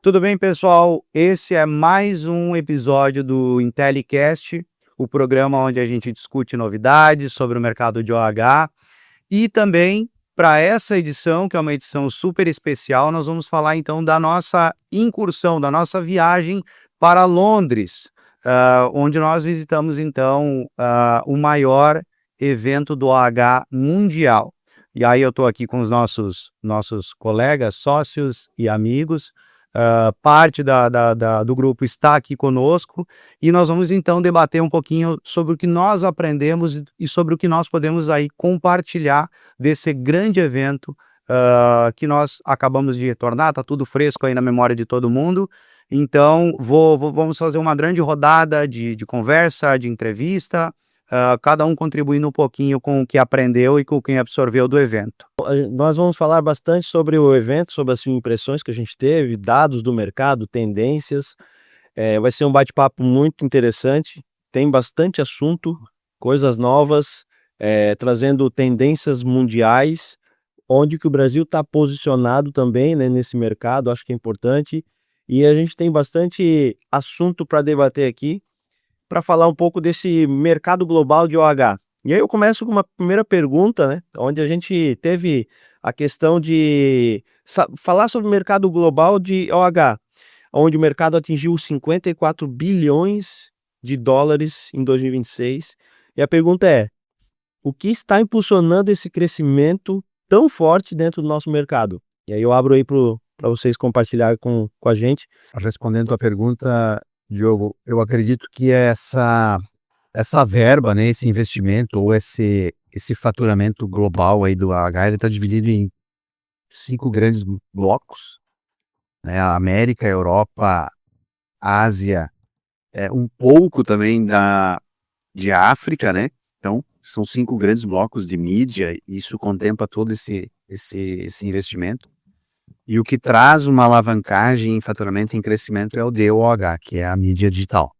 Tudo bem, pessoal? Esse é mais um episódio do Intellicast, o programa onde a gente discute novidades sobre o mercado de OH. E também, para essa edição, que é uma edição super especial, nós vamos falar então da nossa incursão, da nossa viagem para Londres, onde nós visitamos então o maior evento do OH mundial. E aí eu estou aqui com os nossos colegas, sócios e amigos. Parte do grupo está aqui conosco e nós vamos então debater um pouquinho sobre o que nós aprendemos e sobre o que nós podemos aí compartilhar desse grande evento que nós acabamos de retornar. Está tudo fresco aí na memória de todo mundo. Então vamos fazer uma grande rodada de conversa, de entrevista, cada um contribuindo um pouquinho com o que aprendeu e com o que absorveu do evento. Nós vamos falar bastante sobre o evento, sobre as impressões que a gente teve, dados do mercado, tendências. Vai ser um bate-papo muito interessante, tem bastante assunto, coisas novas, trazendo tendências mundiais, onde que o Brasil está posicionado também, né, nesse mercado, acho que é importante. E a gente tem bastante assunto para debater aqui, para falar um pouco desse mercado global de OH. E aí eu começo com uma primeira pergunta, né, onde a gente teve a questão de falar sobre o mercado global de OH, onde o mercado atingiu 54 bilhões de dólares em 2026. E a pergunta é, o que está impulsionando esse crescimento tão forte dentro do nosso mercado? E aí eu abro aí para vocês compartilhar com a gente. Respondendo a pergunta, Diogo, eu acredito que essa verba, né, esse investimento ou esse faturamento global aí do AH, ele está dividido em 5 grandes blocos, né, a América, a Europa, a Ásia, um pouco também de África, né? Então, são 5 grandes blocos de mídia, isso contempla todo esse investimento. E o que traz uma alavancagem em faturamento e em crescimento é o DOH, que é a mídia digital.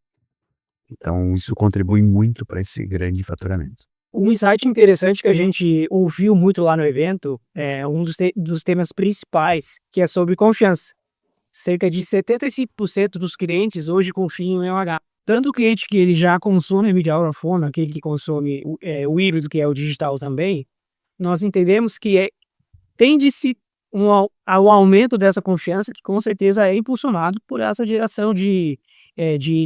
Então, isso contribui muito para esse grande faturamento. Um insight interessante que a gente ouviu muito lá no evento é um dos temas principais, que é sobre confiança. Cerca de 75% dos clientes hoje confiam em OH. Tanto o cliente que ele já consome a mídia out of home, aquele que consome o híbrido, que é o digital também, nós entendemos que tende-se ao aumento dessa confiança, que com certeza é impulsionado por essa geração de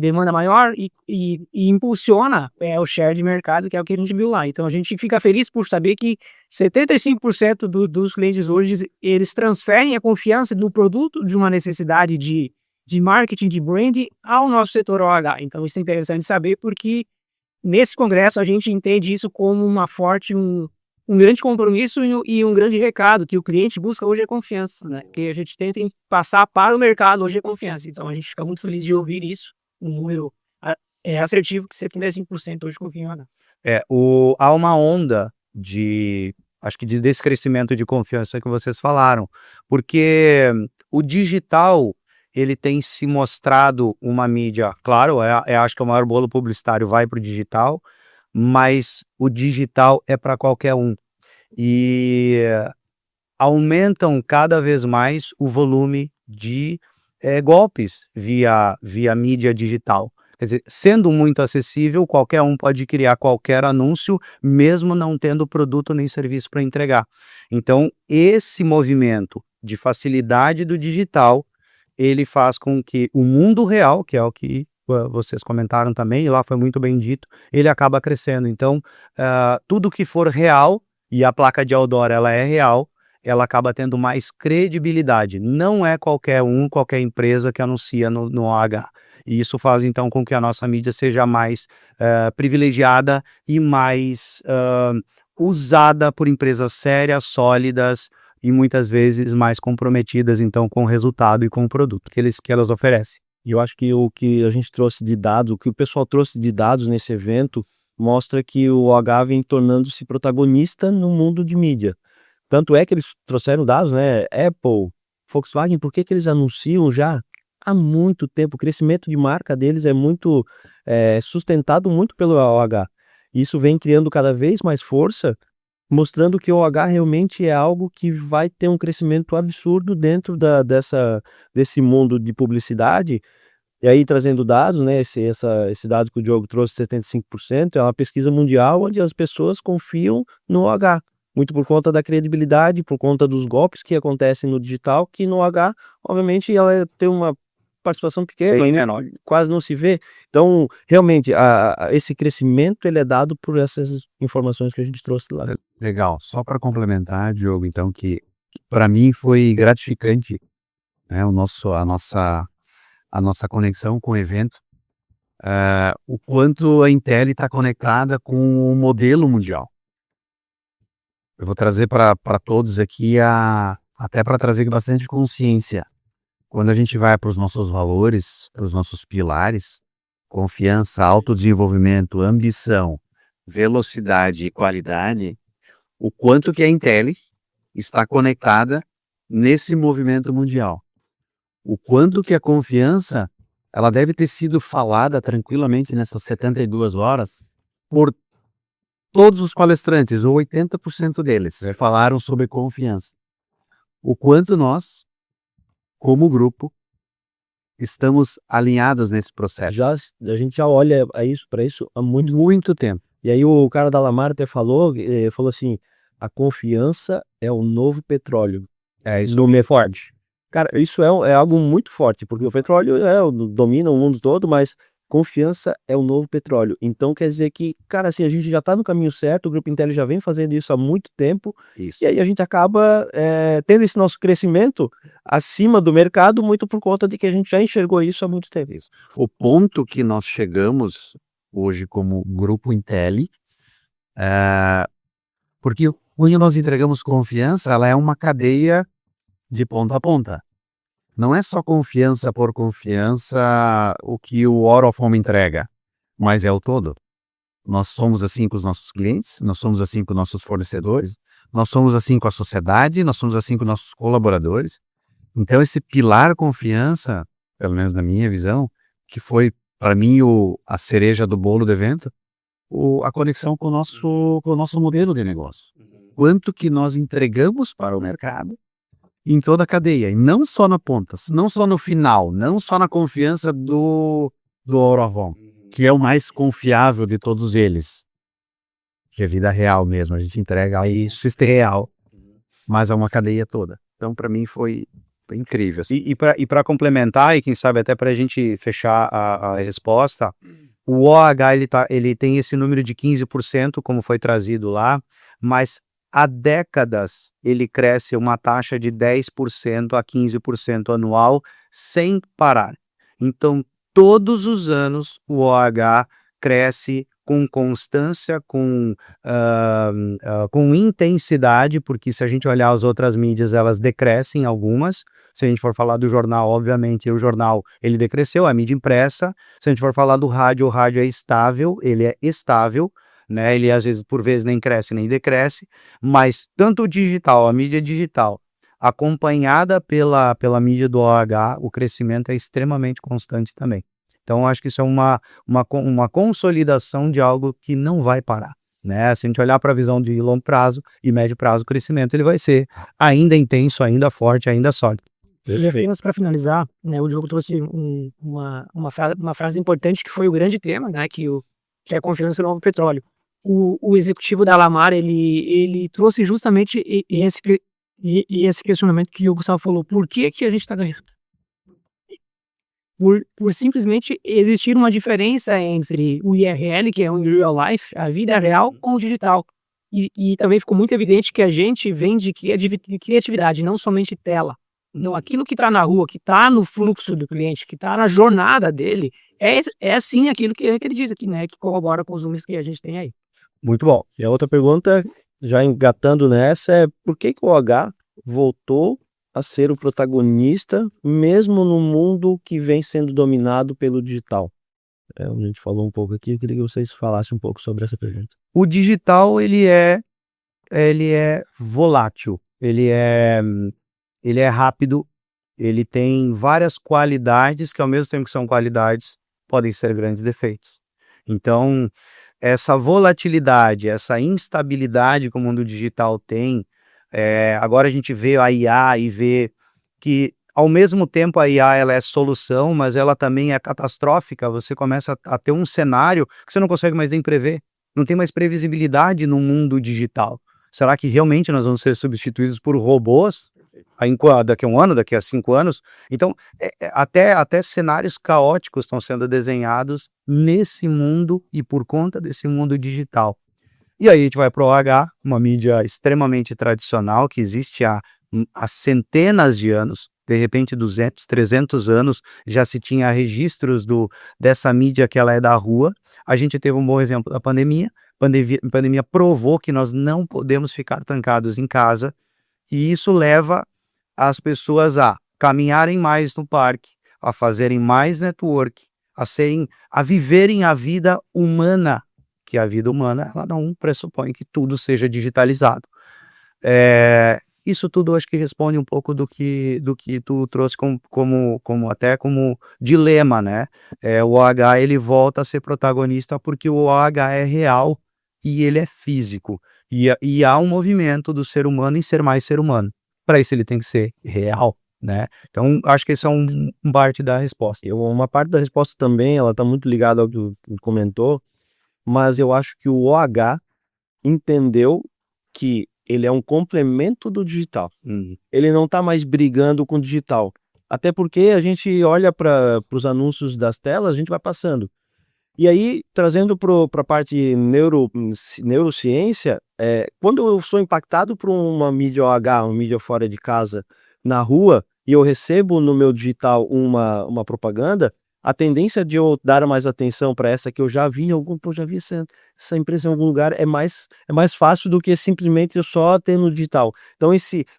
demanda maior e impulsiona o share de mercado, que é o que a gente viu lá. Então a gente fica feliz por saber que 75% dos clientes hoje, eles transferem a confiança do produto de uma necessidade de marketing, de branding, ao nosso setor OH. Então isso é interessante saber, porque nesse congresso a gente entende isso como um grande compromisso e um grande recado que o cliente busca hoje é confiança, né? Que a gente tenta passar para o mercado hoje é confiança. Então a gente fica muito feliz de ouvir isso, um número assertivo que 75% hoje confia em OH. Há uma onda acho que desse crescimento de confiança que vocês falaram, porque o digital, ele tem se mostrado uma mídia, claro, acho que o maior bolo publicitário vai para o digital, mas o digital é para qualquer um. E aumentam cada vez mais o volume de golpes via mídia digital. Quer dizer, sendo muito acessível, qualquer um pode criar qualquer anúncio, mesmo não tendo produto nem serviço para entregar. Então, esse movimento de facilidade do digital, ele faz com que o mundo real, que é o que vocês comentaram também, e lá foi muito bem dito, ele acaba crescendo. Então, tudo que for real, e a placa de outdoor ela é real, ela acaba tendo mais credibilidade. Não é qualquer empresa que anuncia no OH. E isso faz, então, com que a nossa mídia seja mais privilegiada e mais usada por empresas sérias, sólidas e muitas vezes mais comprometidas, então, com o resultado e com o produto que elas oferecem. E eu acho que o que a gente trouxe de dados, o que o pessoal trouxe de dados nesse evento, mostra que o OH vem tornando-se protagonista no mundo de mídia. Tanto é que eles trouxeram dados, né? Apple, Volkswagen, por que eles anunciam já há muito tempo? O crescimento de marca deles é muito sustentado muito pelo OH. Isso vem criando cada vez mais força mostrando que o OH realmente é algo que vai ter um crescimento absurdo dentro desse mundo de publicidade. E aí, trazendo dados, né, esse dado que o Diogo trouxe, 75%, é uma pesquisa mundial onde as pessoas confiam no OH, muito por conta da credibilidade, por conta dos golpes que acontecem no digital, que no OH, obviamente, ela tem uma participação pequena, né, quase não se vê. Então, realmente, esse crescimento ele é dado por essas informações que a gente trouxe lá. Legal. Só para complementar, Diogo, então, que para mim foi gratificante, né, a nossa conexão com o evento, o quanto a Intel está conectada com o modelo mundial. Eu vou trazer para todos aqui, até para trazer bastante consciência. Quando a gente vai para os nossos valores, para os nossos pilares, confiança, autodesenvolvimento, ambição, velocidade e qualidade, o quanto que a Intel está conectada nesse movimento mundial. O quanto que a confiança, ela deve ter sido falada tranquilamente nessas 72 horas por todos os palestrantes, ou 80% deles, falaram sobre confiança. O quanto nós, como grupo, estamos alinhados nesse processo. A gente já olha para isso há muito tempo. E aí o cara da Lamar até falou assim, a confiança é o novo petróleo. Isso do Ford. Cara, isso é algo muito forte, porque o petróleo domina o mundo todo, mas confiança é o novo petróleo. Então quer dizer que, cara, assim, a gente já está no caminho certo, o Grupo Intel já vem fazendo isso há muito tempo, Isso. e aí a gente acaba tendo esse nosso crescimento acima do mercado, muito por conta de que a gente já enxergou isso há muito tempo. Isso. O ponto que nós chegamos hoje como Grupo Intel, porque quando nós entregamos confiança, ela é uma cadeia de ponta a ponta. Não é só confiança por confiança o que o Orofome entrega, mas é o todo. Nós somos assim com os nossos clientes, nós somos assim com os nossos fornecedores, nós somos assim com a sociedade, nós somos assim com os nossos colaboradores. Então esse pilar confiança, pelo menos na minha visão, que foi para mim a cereja do bolo do evento, a conexão com o nosso modelo de negócio. Quanto que nós entregamos para o mercado em toda a cadeia, e não só na ponta, não só no final, não só na confiança do Oravon, que é o mais confiável de todos eles, que é vida real mesmo, a gente entrega isso real, mas é uma cadeia toda. Então, para mim, foi incrível. Assim. E para complementar, e quem sabe até para a gente fechar a resposta, o OH ele tem esse número de 15%, como foi trazido lá, mas há décadas ele cresce uma taxa de 10% a 15% anual sem parar. Então, todos os anos o OH cresce com constância, com intensidade, porque se a gente olhar as outras mídias, elas decrescem algumas. Se a gente for falar do jornal, obviamente, o jornal ele decresceu, a mídia impressa. Se a gente for falar do rádio, o rádio é estável, ele é estável, né? Ele às vezes, por vezes, nem cresce nem decresce, mas tanto o digital, a mídia digital, acompanhada pela mídia do OH, o crescimento é extremamente constante também. Então, acho que isso é uma consolidação de algo que não vai parar, né? Se a gente olhar para a visão de longo prazo e médio prazo, o crescimento ele vai ser ainda intenso, ainda forte, ainda sólido. E apenas para finalizar, né, o Diogo trouxe uma frase importante que foi o grande tema, né, que é a confiança no novo petróleo. O executivo da Lamar, ele trouxe justamente esse questionamento que o Gustavo falou, por que a gente está ganhando? Por simplesmente existir uma diferença entre o IRL, que é o real life, a vida real, com o digital. E também ficou muito evidente que a gente vende criatividade, não somente tela. Não, aquilo que está na rua, que está no fluxo do cliente, que está na jornada dele, é sim aquilo que ele diz aqui, né? Que corrobora com os números que a gente tem aí. Muito bom. E a outra pergunta, já engatando nessa, é por que o OH voltou a ser o protagonista, mesmo no mundo que vem sendo dominado pelo digital? A gente falou um pouco aqui, eu queria que vocês falassem um pouco sobre essa pergunta. O digital, ele é volátil, ele é rápido, ele tem várias qualidades que, ao mesmo tempo que são qualidades, podem ser grandes defeitos. Então, essa volatilidade, essa instabilidade que o mundo digital tem, agora a gente vê a IA e vê que, ao mesmo tempo, a IA ela é solução, mas ela também é catastrófica. Você começa a ter um cenário que você não consegue mais nem prever. Não tem mais previsibilidade no mundo digital. Será que realmente nós vamos ser substituídos por robôs daqui a um ano, daqui a 5 anos? Então, até cenários caóticos estão sendo desenhados nesse mundo e por conta desse mundo digital. E aí a gente vai para o OH, uma mídia extremamente tradicional que existe há centenas de anos, de repente 200, 300 anos, já se tinha registros dessa mídia que ela é da rua. A gente teve um bom exemplo da pandemia. A pandemia provou que nós não podemos ficar trancados em casa, e isso leva as pessoas a caminharem mais no parque, a fazerem mais network, a viverem a vida humana, que a vida humana ela não pressupõe que tudo seja digitalizado. Isso tudo acho que responde um pouco do que tu trouxe como dilema, né? O OH ele volta a ser protagonista porque o OH é real e ele é físico. E há um movimento do ser humano em ser mais ser humano. Para isso ele tem que ser real, né? Então acho que esse é um parte da resposta. Uma parte da resposta também, ela está muito ligada ao que tu comentou, mas eu acho que o OH entendeu que ele é um complemento do digital. Ele não está mais brigando com o digital. Até porque a gente olha para os anúncios das telas, a gente vai passando. E aí, trazendo para a parte neurociência, quando eu sou impactado por uma mídia OH, uma mídia fora de casa, na rua, e eu recebo no meu digital uma propaganda, a tendência de eu dar mais atenção para essa que eu já vi essa empresa em algum lugar é mais fácil do que simplesmente eu só ter no digital. Então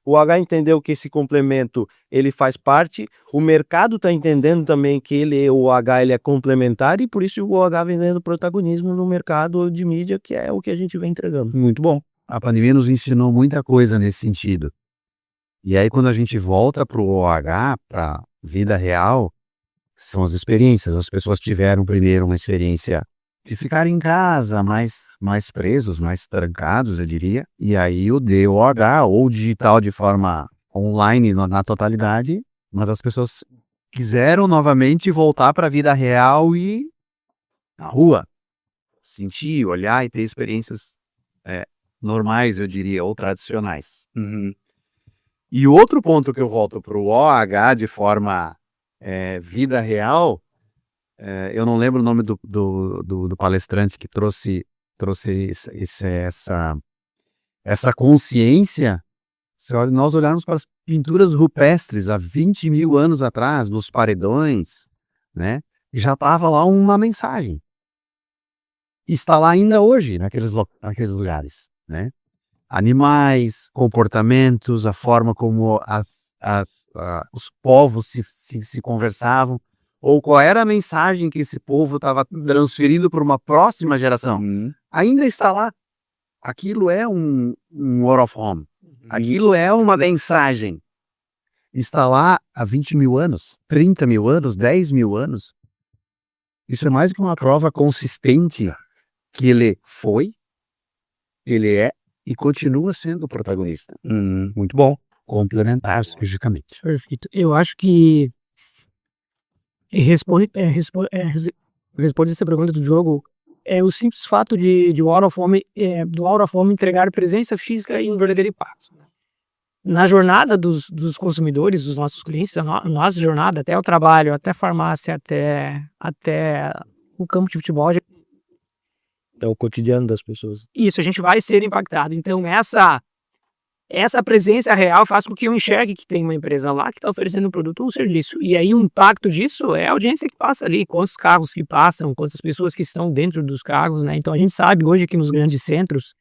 o OH entendeu que esse complemento ele faz parte, o mercado está entendendo também que o OH ele é complementar, e por isso o OH vem ganhando protagonismo no mercado de mídia, que é o que a gente vem entregando. Muito bom. A pandemia nos ensinou muita coisa nesse sentido. E aí quando a gente volta para o OH, para vida real, são as experiências. As pessoas tiveram primeiro uma experiência de ficar em casa, mais presos, mais trancados, eu diria. E aí o DOH, ou digital de forma online na totalidade, mas as pessoas quiseram novamente voltar para a vida real e na rua. Sentir, olhar e ter experiências normais, eu diria, ou tradicionais. E o outro ponto que eu volto para o OH de forma vida real, eu não lembro o nome do palestrante que trouxe essa consciência. Se nós olharmos para as pinturas rupestres há 20 mil anos atrás, nos paredões, né, já estava lá uma mensagem. Está lá ainda hoje, naqueles lugares, né? Animais, comportamentos, a forma como os povos se conversavam, ou qual era a mensagem que esse povo estava transferindo para uma próxima geração. Ainda está lá. Aquilo é um word of home. Aquilo é uma mensagem. Está lá há 20 mil anos, 30 mil anos, 10 mil anos. Isso é mais do que uma prova consistente que ele foi, ele é e continua sendo o protagonista. Muito bom. Complementar, logicamente. Perfeito. Eu acho que responde essa pergunta do Diogo, o simples fato de o Out of Home, do Out of Home entregar presença física e um verdadeiro impacto. Na jornada dos consumidores, dos nossos clientes, a nossa jornada, até o trabalho, até a farmácia, até o campo de futebol, É o cotidiano das pessoas. isso, a gente vai ser impactado. Então, essa presença real faz com que eu enxergue que tem uma empresa lá que está oferecendo um produto ou um serviço. E aí o impacto disso é a audiência que passa ali, quantos carros que passam, quantas pessoas que estão dentro dos carros, né? Então a gente sabe hoje que nos grandes centros,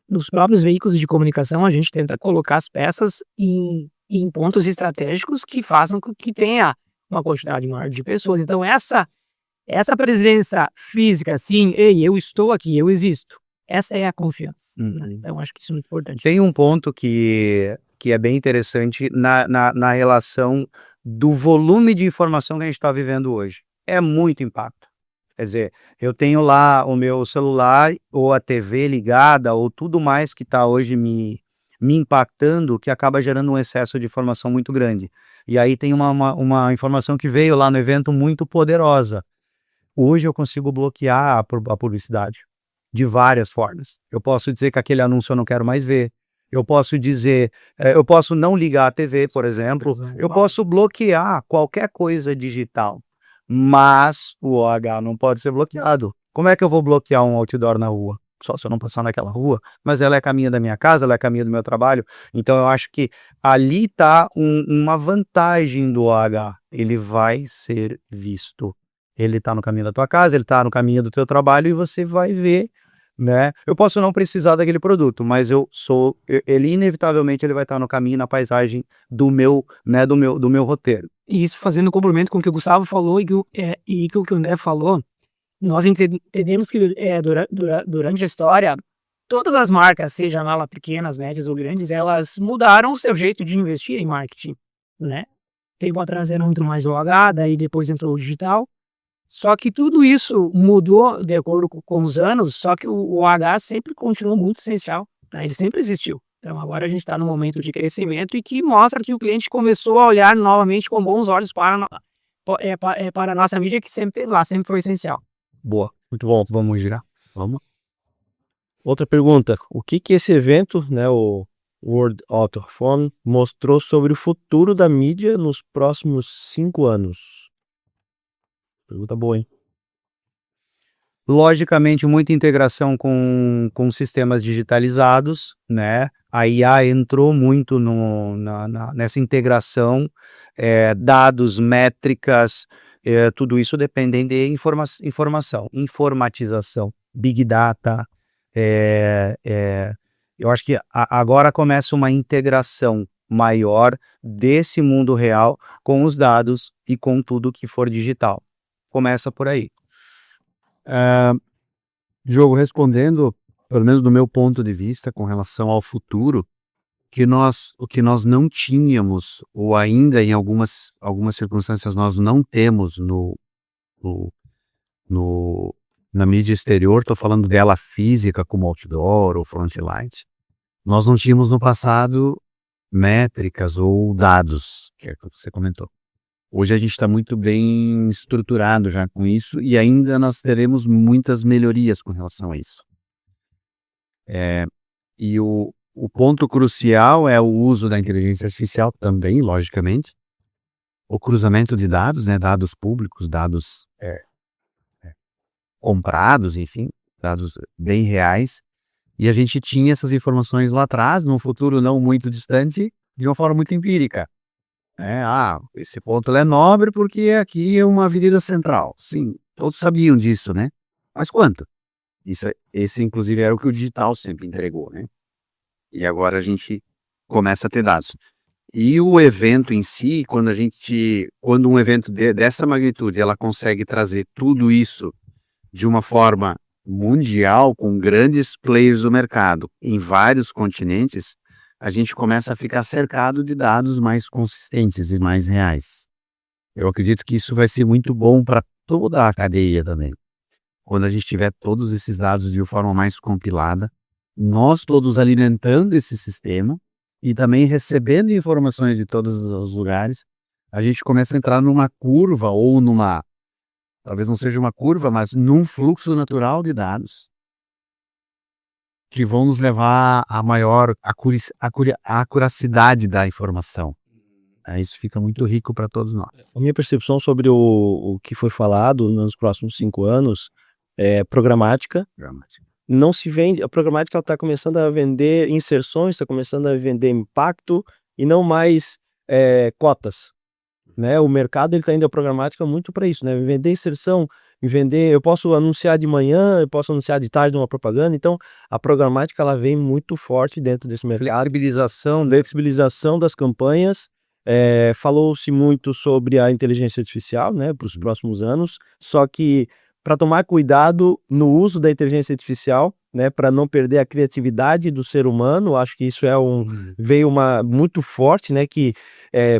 nos próprios veículos de comunicação, a gente tenta colocar as peças em pontos estratégicos que façam com que tenha uma quantidade maior de pessoas. Então essa presença física, assim, ei, eu estou aqui, eu existo. Essa é a confiança. Né? Então, acho que isso é muito importante. Tem um ponto que é bem interessante na relação do volume de informação que a gente está vivendo hoje. É muito impacto. Quer dizer, eu tenho lá o meu celular ou a TV ligada ou tudo mais que está hoje me impactando, que acaba gerando um excesso de informação muito grande. E aí tem uma informação que veio lá no evento muito poderosa. Hoje eu consigo bloquear a publicidade de várias formas. Eu posso dizer que aquele anúncio eu não quero mais ver. Eu posso dizer, eu posso não ligar a TV, por exemplo. Eu posso bloquear qualquer coisa digital. Mas o OH não pode ser bloqueado. Como é que eu vou bloquear um outdoor na rua? Só se eu não passar naquela rua, mas ela é caminho da minha casa, ela é caminho do meu trabalho. Então eu acho que ali está uma vantagem do OH. Ele vai ser visto. Ele está no caminho da tua casa, ele está no caminho do teu trabalho e você vai ver, né? Eu posso não precisar daquele produto, mas ele inevitavelmente ele vai estar no caminho, na paisagem do meu, né, do meu roteiro. E isso fazendo complemento com o que o Gustavo falou e que o André falou, nós entendemos que durante a história, todas as marcas, sejam elas pequenas, médias ou grandes, elas mudaram o seu jeito de investir em marketing, né? Tempo atrás era muito mais OH, daí depois entrou o digital. Só que tudo isso mudou de acordo com os anos, só que o OH sempre continuou muito essencial, né? Ele sempre existiu. Então agora a gente está num momento de crescimento e que mostra que o cliente começou a olhar novamente com bons olhos para a nossa mídia, que sempre foi essencial. Boa, muito bom. Vamos girar. Vamos. Outra pergunta, o que esse evento, né, o World Author Forum, mostrou sobre o futuro da mídia nos próximos 5 anos? Pergunta boa, hein? Logicamente, muita integração com sistemas digitalizados, né? A IA entrou muito nessa integração, dados, métricas, tudo isso depende de informação, informatização, Big Data. Eu acho que agora começa uma integração maior desse mundo real com os dados e com tudo que for digital. Começa por aí. Diogo, respondendo, pelo menos do meu ponto de vista, com relação ao futuro, o que nós não tínhamos, ou ainda em algumas circunstâncias nós não temos na mídia exterior, estou falando dela física, como outdoor ou frontlight, nós não tínhamos no passado métricas ou dados, que é o que você comentou. Hoje a gente está muito bem estruturado já com isso e ainda nós teremos muitas melhorias com relação a isso. E o ponto crucial é o uso da inteligência artificial também, logicamente. O cruzamento de dados, né, dados públicos, dados comprados, enfim, dados bem reais. E a gente tinha essas informações lá atrás, num futuro não muito distante, de uma forma muito empírica. Esse ponto é nobre porque aqui é uma avenida central. Sim, todos sabiam disso, né? Mas quanto? Esse inclusive era o que o digital sempre entregou, né? E agora a gente começa a ter dados. E o evento em si, quando um evento dessa magnitude, ela consegue trazer tudo isso de uma forma mundial, com grandes players do mercado em vários continentes, a gente começa a ficar cercado de dados mais consistentes e mais reais. Eu acredito que isso vai ser muito bom para toda a cadeia também. Quando a gente tiver todos esses dados de uma forma mais compilada, nós todos alimentando esse sistema e também recebendo informações de todos os lugares, a gente começa a entrar numa curva ou talvez não seja uma curva, mas num fluxo natural de dados que vão nos levar a maior acuracidade da informação. Isso fica muito rico para todos nós. A minha percepção sobre o que foi falado nos próximos 5 anos é programática. Não se vende, a programática está começando a vender inserções, está começando a vender impacto e não mais cotas. Né? O mercado está indo à programática muito para isso, né? Vender inserção, eu posso anunciar de manhã, eu posso anunciar de tarde uma propaganda, então a programática ela vem muito forte dentro desse mercado. Flexibilização das campanhas, falou-se muito sobre a inteligência artificial, né, para os próximos anos, só que para tomar cuidado no uso da inteligência artificial, né, para não perder a criatividade do ser humano. Acho que isso veio muito forte, né, que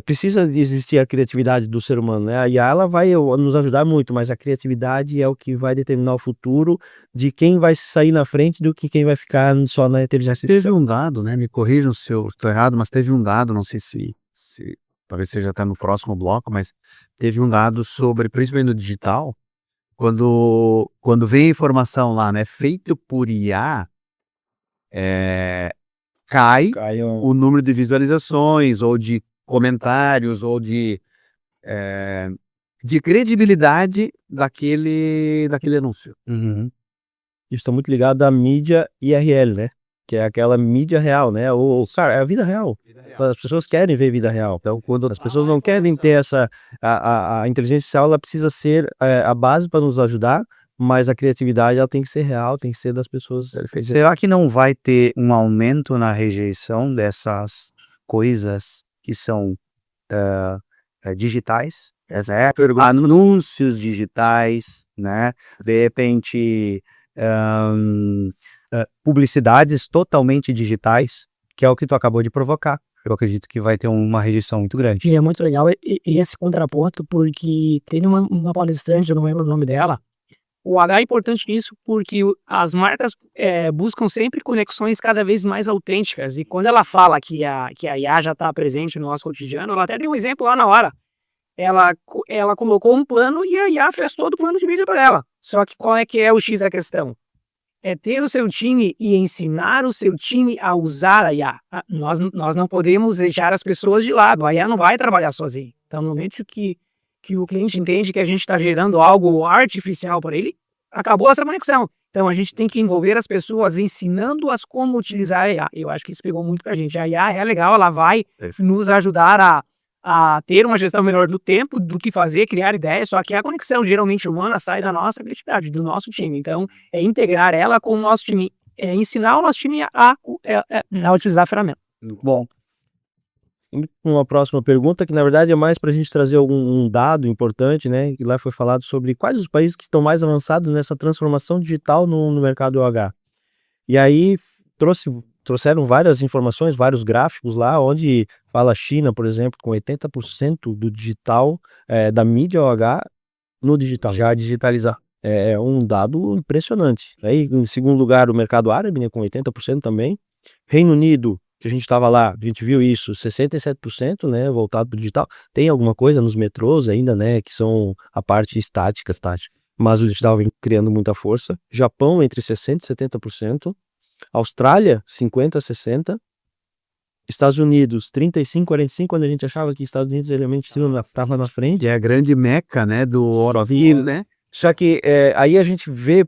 precisa existir a criatividade do ser humano, né? A IA ela vai nos ajudar muito, mas a criatividade é o que vai determinar o futuro de quem vai sair na frente do que quem vai ficar só na inteligência artificial. Teve um dado, né? Me corrijam se eu estou errado, mas teve um dado, não sei se talvez seja até no próximo bloco, mas teve um dado sobre, principalmente no digital, quando vem a informação lá, né, feito por IA, cai o número de visualizações, ou de comentários, ou de credibilidade daquele anúncio. Uhum. Isso está muito ligado à mídia IRL, né? Que é aquela mídia real, né? Cara, é a vida real. As pessoas querem ver vida real. Então, quando as pessoas não querem ter a inteligência artificial, ela precisa ser a base para nos ajudar, mas a criatividade ela tem que ser real, tem que ser das pessoas. Será que não vai ter um aumento na rejeição dessas coisas que são digitais? Essa é a pergunta. Anúncios digitais, né? De repente, publicidades totalmente digitais, que é o que tu acabou de provocar. Eu acredito que vai ter uma rejeição muito grande. E é muito legal esse contraponto, porque tem uma palestrante, eu não lembro o nome dela. O H é importante nisso porque as marcas buscam sempre conexões cada vez mais autênticas. E quando ela fala que a IA já está presente no nosso cotidiano, ela até deu um exemplo lá na hora. Ela colocou um plano e a IA fez todo o plano de mídia para ela. Só que qual é que é o X da questão? É ter o seu time e ensinar o seu time a usar a IA. Nós não podemos deixar as pessoas de lado. A IA não vai trabalhar sozinha. Então, no momento que o cliente entende que a gente está gerando algo artificial para ele, acabou essa conexão. Então, a gente tem que envolver as pessoas ensinando-as como utilizar a IA. Eu acho que isso pegou muito para a gente. A IA é legal, ela vai nos ajudar a ter uma gestão melhor do tempo, do que fazer, criar ideias, só que a conexão geralmente humana sai da nossa criatividade, do nosso time. Então, é integrar ela com o nosso time, ensinar o nosso time a utilizar a ferramenta. Bom, uma próxima pergunta, que na verdade é mais para a gente trazer um dado importante, né? Que lá foi falado sobre quais os países que estão mais avançados nessa transformação digital no mercado OH. E aí trouxeram várias informações, vários gráficos lá, onde fala a China, por exemplo, com 80% do digital, da mídia OH no digital. Já digitalizar. É um dado impressionante. Aí, em segundo lugar, o mercado árabe, né, com 80% também. Reino Unido, que a gente estava lá, a gente viu isso, 67%, né, voltado para o digital. Tem alguma coisa nos metrôs ainda, né, que são a parte estática, mas o digital vem criando muita força. Japão, entre 60% e 70%. Austrália, 50% a 60%. Estados Unidos, 35%, 45%, quando a gente achava que Estados Unidos realmente estava na frente. É a grande meca, né, do ouro, né? Só que aí a gente vê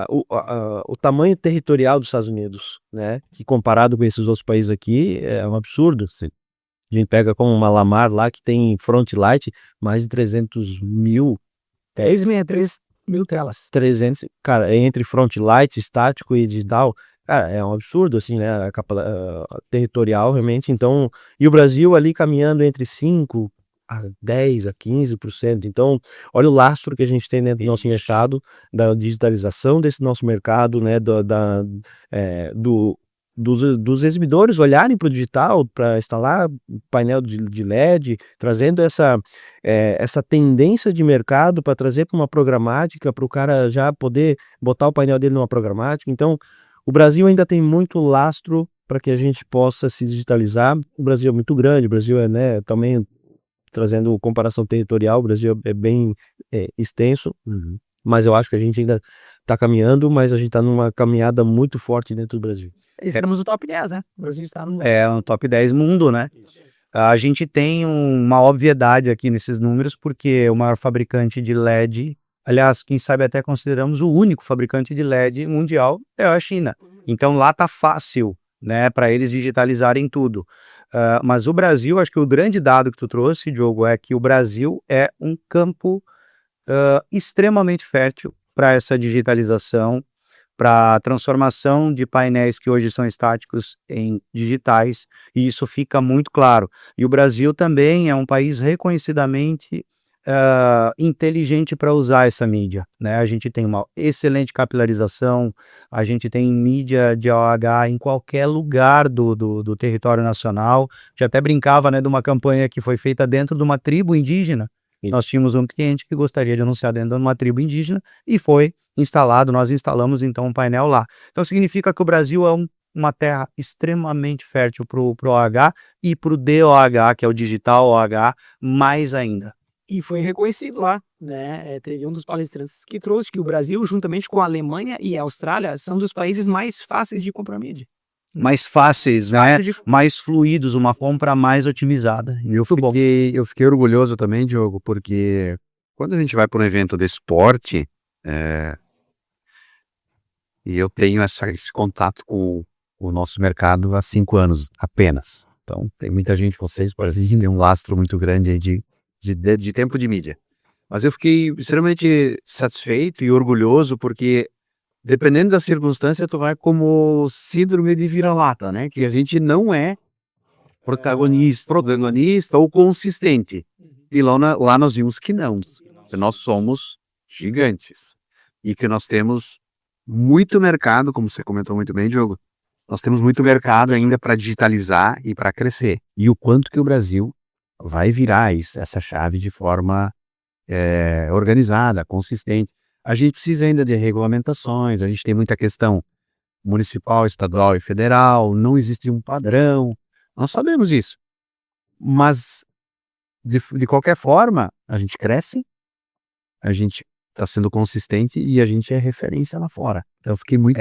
o tamanho territorial dos Estados Unidos, né, que comparado com esses outros países aqui, é um absurdo. A gente pega como uma Lamar lá, que tem front light, mais de 300 mil. 363 mil telas. 300, cara, entre front light, estático e digital, cara, é um absurdo, assim, né, a capa territorial, realmente. Então, e o Brasil ali caminhando entre 5% a 10%, a 15%. Então, olha o lastro que a gente tem dentro do nosso mercado, da digitalização desse nosso mercado, né, dos exibidores olharem para o digital, para instalar painel de LED, trazendo essa tendência de mercado para trazer para uma programática, para o cara já poder botar o painel dele numa programática. Então, o Brasil ainda tem muito lastro para que a gente possa se digitalizar. O Brasil é muito grande, o Brasil né, também trazendo comparação territorial, o Brasil é bem extenso, mas eu acho que a gente ainda está caminhando, mas a gente está numa caminhada muito forte dentro do Brasil. Estamos no top 10, né? O Brasil está no... no top 10 mundo, né? A gente tem uma obviedade aqui nesses números, porque o maior fabricante de LED, aliás, quem sabe até consideramos o único fabricante de LED mundial, é a China. Então lá tá fácil, né, para eles digitalizarem tudo. Mas o Brasil, acho que o grande dado que tu trouxe, Diogo, é que o Brasil é um campo extremamente fértil para essa digitalização, para a transformação de painéis que hoje são estáticos em digitais, e isso fica muito claro. E o Brasil também é um país reconhecidamente inteligente para usar essa mídia, né? A gente tem uma excelente capilarização, a gente tem mídia de OH em qualquer lugar do território nacional. A gente até brincava, né, de uma campanha que foi feita dentro de uma tribo indígena. Sim. Nós tínhamos um cliente que gostaria de anunciar dentro de uma tribo indígena e foi instalado, nós instalamos então um painel lá. Então significa que o Brasil é uma terra extremamente fértil para o OH e para o DOH, que é o digital OH, mais ainda. E foi reconhecido lá, né? Teve um dos palestrantes que trouxe que o Brasil, juntamente com a Alemanha e a Austrália, são dos países mais fáceis de comprar mídia. Mais fáceis, né? Mais fluidos, uma compra mais otimizada. Eu fiquei orgulhoso também, Diogo, porque quando a gente vai para um evento de esporte, e eu tenho esse contato com o nosso mercado há 5 anos apenas. Então, tem muita gente, vocês, por exemplo, tem um lastro muito grande aí de tempo de mídia. Mas eu fiquei extremamente satisfeito e orgulhoso porque, dependendo da circunstância, tu vai como síndrome de vira-lata, né? Que a gente não é protagonista ou consistente. E lá nós vimos que não. Que nós somos gigantes. E que nós temos muito mercado, como você comentou muito bem, Diogo. Nós temos muito mercado ainda para digitalizar e para crescer. E o quanto que o Brasil vai virar essa chave de forma organizada, consistente. A gente precisa ainda de regulamentações, a gente tem muita questão municipal, estadual e federal, não existe um padrão, nós sabemos isso. Mas, de qualquer forma, a gente cresce, a gente está sendo consistente e a gente é referência lá fora. Então eu fiquei muito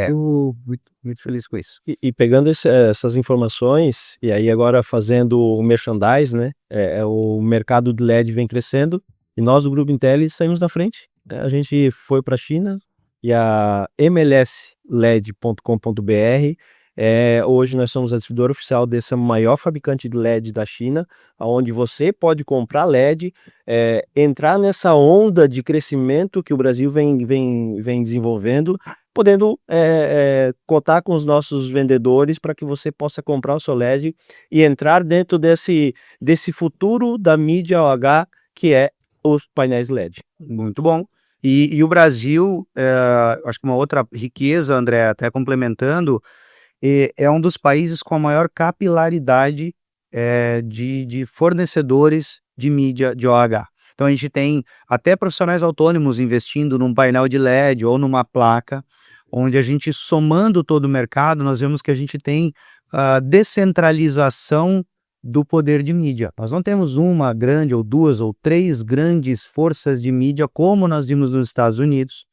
feliz com isso. E pegando essas informações, e aí agora fazendo o merchandise, né? O mercado de LED vem crescendo e nós do Grupo Intelli saímos na frente. A gente foi para a China e a mlsled.com.br, hoje nós somos a distribuidora oficial dessa maior fabricante de LED da China, onde você pode comprar LED, entrar nessa onda de crescimento que o Brasil vem desenvolvendo, podendo cotar com os nossos vendedores para que você possa comprar o seu LED e entrar dentro desse futuro da mídia OH, que é os painéis LED. Muito bom. E o Brasil, acho que uma outra riqueza, André, até complementando, é um dos países com a maior capilaridade de fornecedores de mídia de OH. Então a gente tem até profissionais autônomos investindo num painel de LED ou numa placa, onde a gente, somando todo o mercado, nós vemos que a gente tem a descentralização do poder de mídia. Nós não temos uma grande ou duas ou três grandes forças de mídia como nós vimos nos Estados Unidos,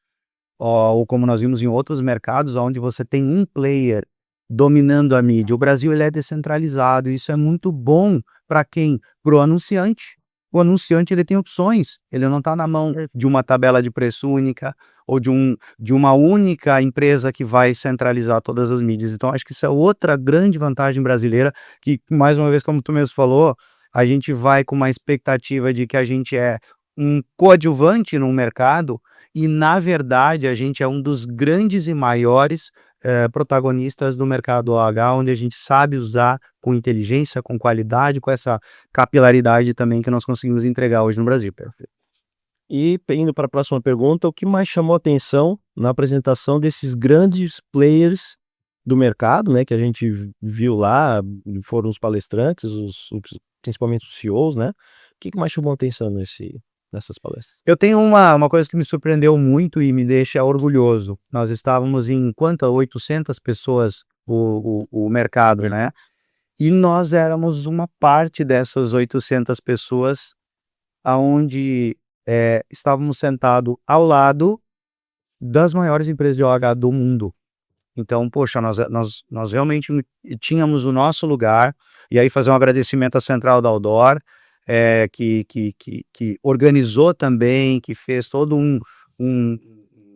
ou como nós vimos em outros mercados, onde você tem um player dominando a mídia. O Brasil ele é descentralizado, e isso é muito bom para quem? Para o anunciante. O anunciante ele tem opções, ele não está na mão de uma tabela de preço única ou de uma única empresa que vai centralizar todas as mídias. Então acho que isso é outra grande vantagem brasileira, que mais uma vez, como tu mesmo falou, a gente vai com uma expectativa de que a gente é um coadjuvante no mercado e na verdade a gente é um dos grandes e maiores protagonistas do mercado OH, onde a gente sabe usar com inteligência, com qualidade, com essa capilaridade também que nós conseguimos entregar hoje no Brasil. Perfeito. E indo para a próxima pergunta, o que mais chamou atenção na apresentação desses grandes players do mercado, né, que a gente viu lá, foram os palestrantes, principalmente os CEOs, né? O que mais chamou atenção nessas palestras? Eu tenho uma coisa que me surpreendeu muito e me deixa orgulhoso. Nós estávamos em 800 pessoas, o mercado, né? E nós éramos uma parte dessas 800 pessoas, aonde estávamos sentados ao lado das maiores empresas de OH do mundo. Então, poxa, nós realmente tínhamos o nosso lugar, e aí fazer um agradecimento à Central da Outdoor, que organizou também, que fez todo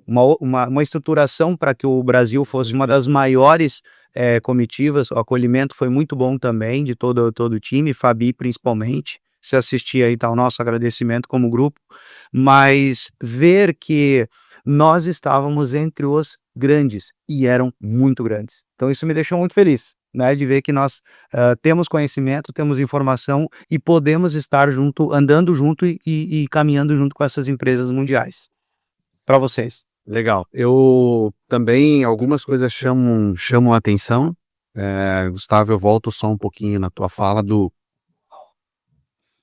uma estruturação para que o Brasil fosse uma das maiores comitivas. O acolhimento foi muito bom também, de todo o time, Fabi principalmente. Se assistir aí, tá o nosso agradecimento como grupo, mas ver que nós estávamos entre os grandes, e eram muito grandes. Então isso me deixou muito feliz. né, de ver que nós temos conhecimento, temos informação e podemos estar junto, andando junto e caminhando junto com essas empresas mundiais. Para vocês. Legal. Eu também, algumas coisas chamam a atenção. Gustavo, eu volto só um pouquinho na tua fala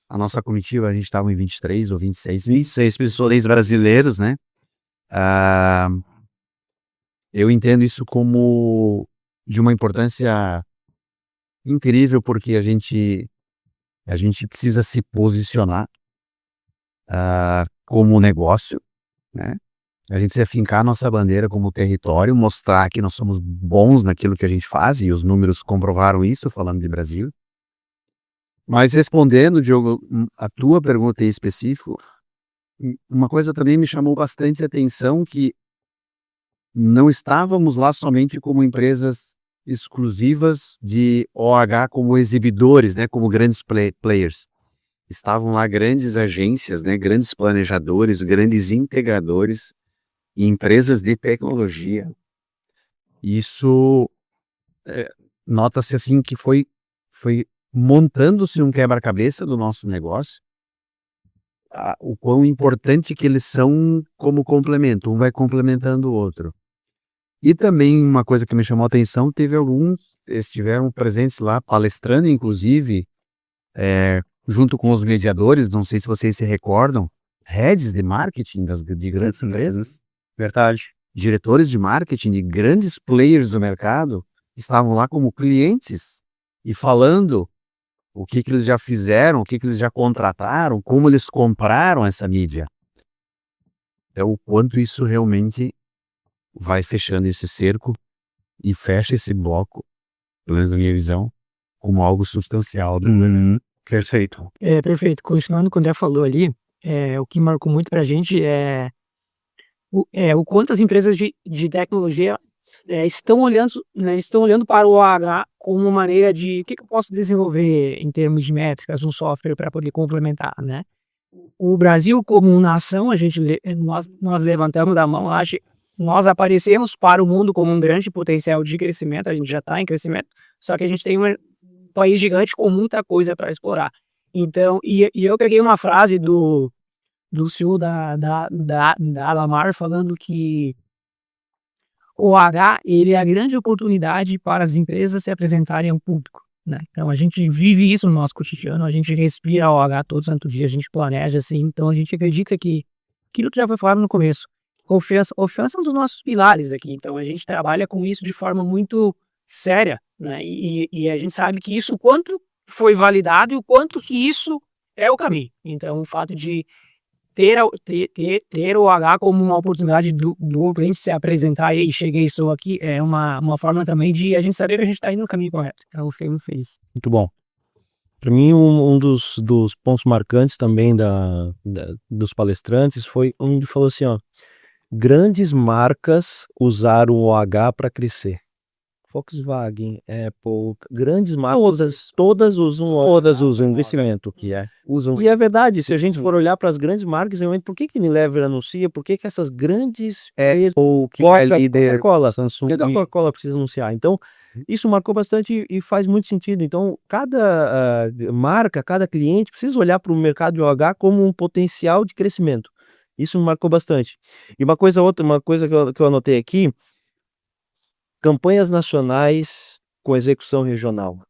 a nossa comitiva, a gente estava em 23 ou 26 pessoas brasileiros, né? Eu entendo isso como de uma importância incrível, porque a gente precisa se posicionar como negócio, né? A gente precisa fincar nossa bandeira como território, mostrar que nós somos bons naquilo que a gente faz, e os números comprovaram isso, falando de Brasil. Mas respondendo, Diogo, a tua pergunta em específico, uma coisa também me chamou bastante atenção, que não estávamos lá somente como empresas exclusivas de OH, como exibidores, né, como grandes players. Estavam lá grandes agências, né, grandes planejadores, grandes integradores e empresas de tecnologia. Isso nota-se assim que foi montando-se um quebra-cabeça do nosso negócio, o quão importante que eles são como complemento, um vai complementando o outro. E também uma coisa que me chamou a atenção, estiveram presentes lá, palestrando inclusive, junto com os mediadores, não sei se vocês se recordam, heads de marketing de grandes empresas, Verdade. diretores de marketing de grandes players do mercado, estavam lá como clientes e falando o que eles já fizeram, o que eles já contrataram, como eles compraram essa mídia. Então, o quanto isso realmente vai fechando esse cerco e fecha esse bloco, pelo menos na minha visão, como algo substancial. Perfeito. Perfeito. Continuando com o que o André falou ali, o que marcou muito pra gente o quanto as empresas de tecnologia estão olhando para o OH como uma maneira de o que eu posso desenvolver em termos de métricas, um software para poder complementar, né? O Brasil, como nação, nós levantamos a mão, nós aparecemos para o mundo como um grande potencial de crescimento, a gente já está em crescimento, só que a gente tem um país gigante com muita coisa para explorar. Então, e eu peguei uma frase do CEO da Lamar falando que o OH, ele é a grande oportunidade para as empresas se apresentarem ao público, né? Então a gente vive isso no nosso cotidiano, a gente respira OH todo santo dia, a gente planeja assim, então a gente acredita que aquilo que já foi falado no começo, confiança é um dos nossos pilares aqui, então a gente trabalha com isso de forma muito séria, né? E a gente sabe que isso, o quanto foi validado e o quanto que isso é o caminho. Então o fato de ter o OH como uma oportunidade do cliente se apresentar e cheguei, estou aqui, é uma forma também de a gente saber que a gente está indo no caminho correto. Então, eu feliz. Muito bom. Para mim, um dos pontos marcantes também dos palestrantes foi onde falou assim, ó, grandes marcas usaram o OH para crescer. Volkswagen, Apple, grandes marcas, todas usam investimento. Usam. E é verdade, se a gente for olhar para as grandes marcas, realmente, por que Unilever anuncia? Por que essas grandes ou Coca-Cola, Samsung, a Coca-Cola precisa anunciar? Então, isso marcou bastante e faz muito sentido. Então, cada marca, cada cliente precisa olhar para o mercado de OH como um potencial de crescimento. Isso me marcou bastante. E uma coisa que eu anotei aqui, campanhas nacionais com execução regional.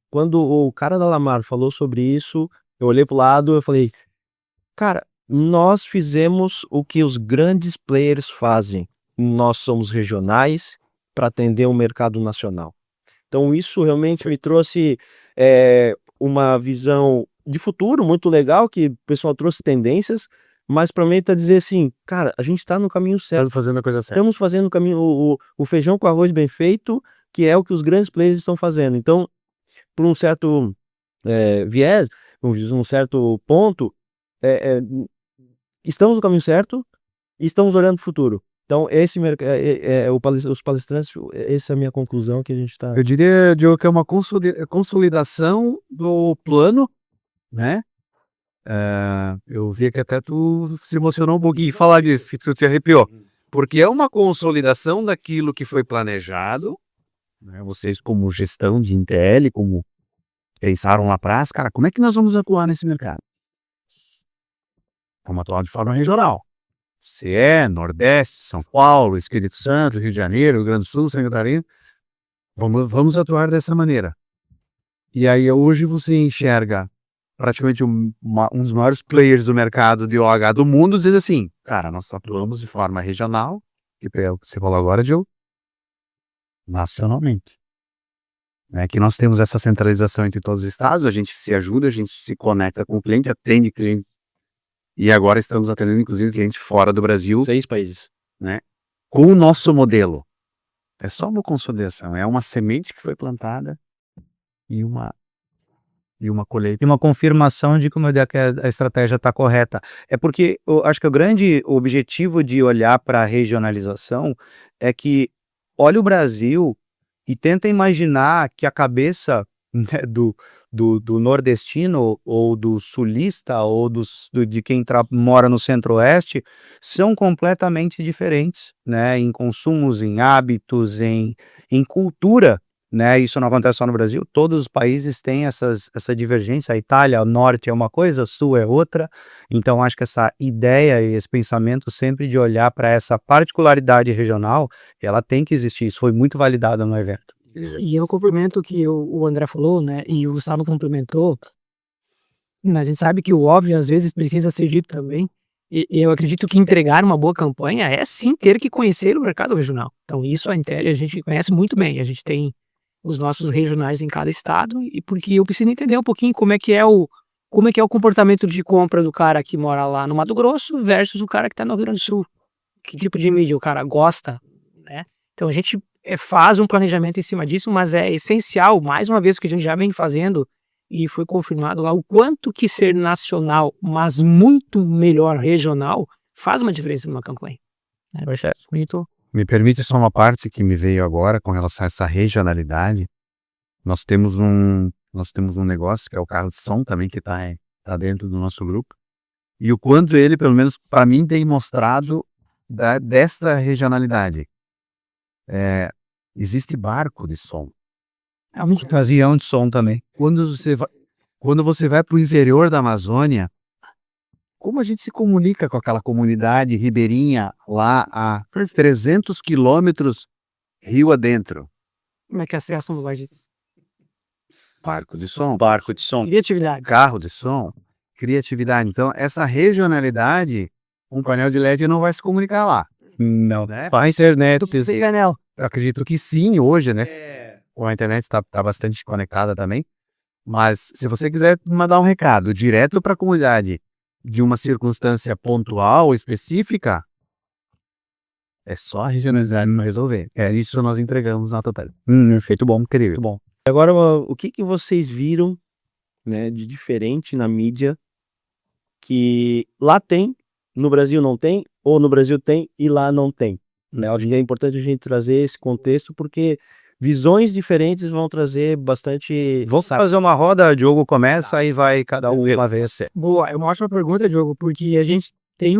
Quando o cara da Lamar falou sobre isso, eu olhei pro lado e falei, cara, nós fizemos o que os grandes players fazem. Nós somos regionais para atender o mercado nacional. Então isso realmente me trouxe uma visão de futuro muito legal, que o pessoal trouxe tendências, mas para mim tá dizer assim, cara, a gente tá no caminho certo. Estamos fazendo a coisa certa. Estamos fazendo o caminho, o feijão com arroz bem feito, que é o que os grandes players estão fazendo. Então, por um certo viés, um certo ponto, estamos no caminho certo e estamos olhando para o futuro. Então, os palestrantes, essa é a minha conclusão que a gente está... Eu diria, Diogo, que é uma consolidação do plano, né? Eu vi que até tu se emocionou um pouquinho em falar disso, que tu te arrepiou. Porque é uma consolidação daquilo que foi planejado, né? Vocês como gestão de Intel, como pensaram lá atrás, cara, como é que nós vamos atuar nesse mercado? Vamos atuar de forma regional. CE, Nordeste, São Paulo, Espírito Santo, Rio de Janeiro, Rio Grande do Sul, Santa Catarina. Vamos atuar dessa maneira. E aí hoje você enxerga praticamente um dos maiores players do mercado de OH do mundo, diz assim, cara, nós atuamos de forma regional, que é o que você falou agora, Diogo, nacionalmente. Que nós temos essa centralização entre todos os estados, a gente se ajuda, a gente se conecta com o cliente, atende cliente, e agora estamos atendendo inclusive clientes fora do Brasil, 6 países. com o nosso modelo. É só uma consolidação, é uma semente que foi plantada e uma colheita. E uma confirmação de como a estratégia está correta. É porque eu acho que o grande objetivo de olhar para a regionalização é que olha o Brasil e tenta imaginar que a cabeça, né, do nordestino ou do sulista ou de quem mora no centro-oeste são completamente diferentes, né, em consumos, em hábitos, em cultura. Né, isso não acontece só no Brasil, todos os países têm essa divergência, a Itália, o norte é uma coisa, o sul é outra, então acho que essa ideia e esse pensamento sempre de olhar para essa particularidade regional, ela tem que existir, isso foi muito validado no evento. E eu complemento o que o André falou, né, e o Gustavo complementou, a gente sabe que o óbvio às vezes precisa ser dito também, e eu acredito que entregar uma boa campanha é sim ter que conhecer o mercado regional, então isso a Intel a gente conhece muito bem, a gente tem os nossos regionais em cada estado, e porque eu preciso entender um pouquinho como é que é o comportamento de compra do cara que mora lá no Mato Grosso versus o cara que está no Rio Grande do Sul. Que tipo de mídia o cara gosta, né? Então a gente faz um planejamento em cima disso, mas é essencial, mais uma vez, que a gente já vem fazendo, e foi confirmado lá, o quanto que ser nacional, mas muito melhor regional, faz uma diferença numa campanha. Me permite só uma parte que me veio agora com relação a essa regionalidade. Nós temos um negócio que é o carro de som também, que está dentro do nosso grupo. E o quanto ele, pelo menos para mim, tem mostrado dessa regionalidade. Existe barco de som. É um ocasião de som também. Quando você vai para o interior da Amazônia, como a gente se comunica com aquela comunidade ribeirinha lá a 300 quilômetros rio adentro? Como é que acessa um lugar disso? Barco de som, Criatividade. carro de som, criatividade. Então, essa regionalidade, um painel de LED não vai se comunicar lá. Não, né? faz internet. Anel. Eu acredito que sim, hoje, né? A internet está bastante conectada também. Mas se você quiser mandar um recado direto para a comunidade de uma circunstância pontual, específica, é só a regionalidade não resolver. Isso nós entregamos na Total. Feito bom, incrível. Muito bom. Agora, o que vocês viram, né, de diferente na mídia que lá tem, no Brasil não tem, ou no Brasil tem e lá não tem? Né? Hoje em dia é importante a gente trazer esse contexto, porque visões diferentes vão trazer bastante... Vamos fazer uma roda, Diogo começa, aí vai cada um uma vez. Boa, é uma ótima pergunta, Diogo, porque a gente tem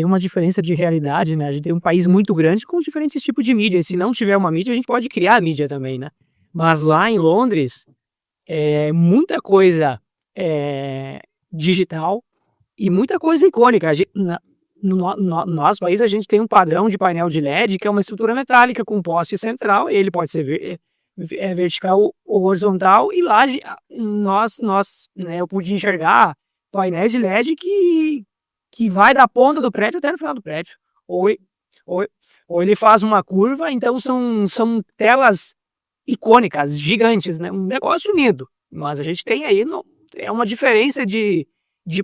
uma diferença de realidade, né? A gente tem um país muito grande com diferentes tipos de mídia. E se não tiver uma mídia, a gente pode criar mídia também, né? Mas lá em Londres, muita coisa digital e muita coisa icônica. No nosso país, a gente tem um padrão de painel de LED, que é uma estrutura metálica com poste central. Ele pode ser vertical ou horizontal. E lá, eu pude enxergar painéis de LED que vai da ponta do prédio até no final do prédio. Ou ele faz uma curva, então são telas icônicas, gigantes, né? Um negócio lindo. Mas a gente tem aí uma diferença de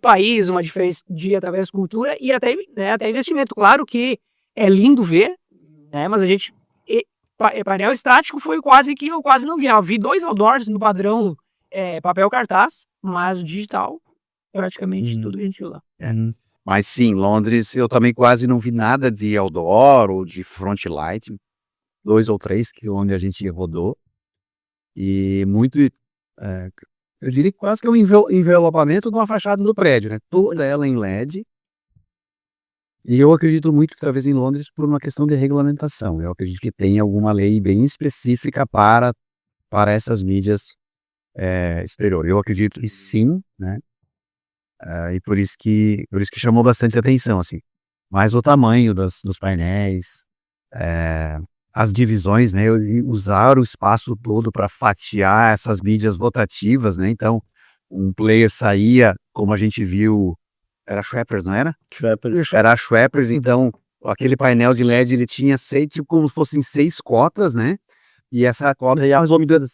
país, uma diferença através de cultura e até investimento. Claro que é lindo ver, né? Mas a gente... painel estático foi eu quase não vi. Eu vi 2 outdoors no padrão papel cartaz, mas o digital, praticamente tudo que a gente viu lá. Mas sim, Londres, eu também quase não vi nada de outdoor ou de front light. 2 ou 3 onde a gente rodou. E muito... eu diria que quase que é um envelopamento de uma fachada do prédio, né? Toda ela em LED. E eu acredito muito que talvez em Londres por uma questão de regulamentação. Eu acredito que tem alguma lei bem específica para essas mídias exterior. Eu acredito que sim, né? E por isso que chamou bastante atenção, assim. Mas o tamanho dos painéis, as divisões, né? E usar o espaço todo para fatiar essas mídias rotativas, né? Então, um player saía, como a gente viu, era Schweppes, não era? Era a Schweppes, então aquele painel de LED ele tinha tipo como se fossem 6 cotas, né? E essa cota ia resolvendo.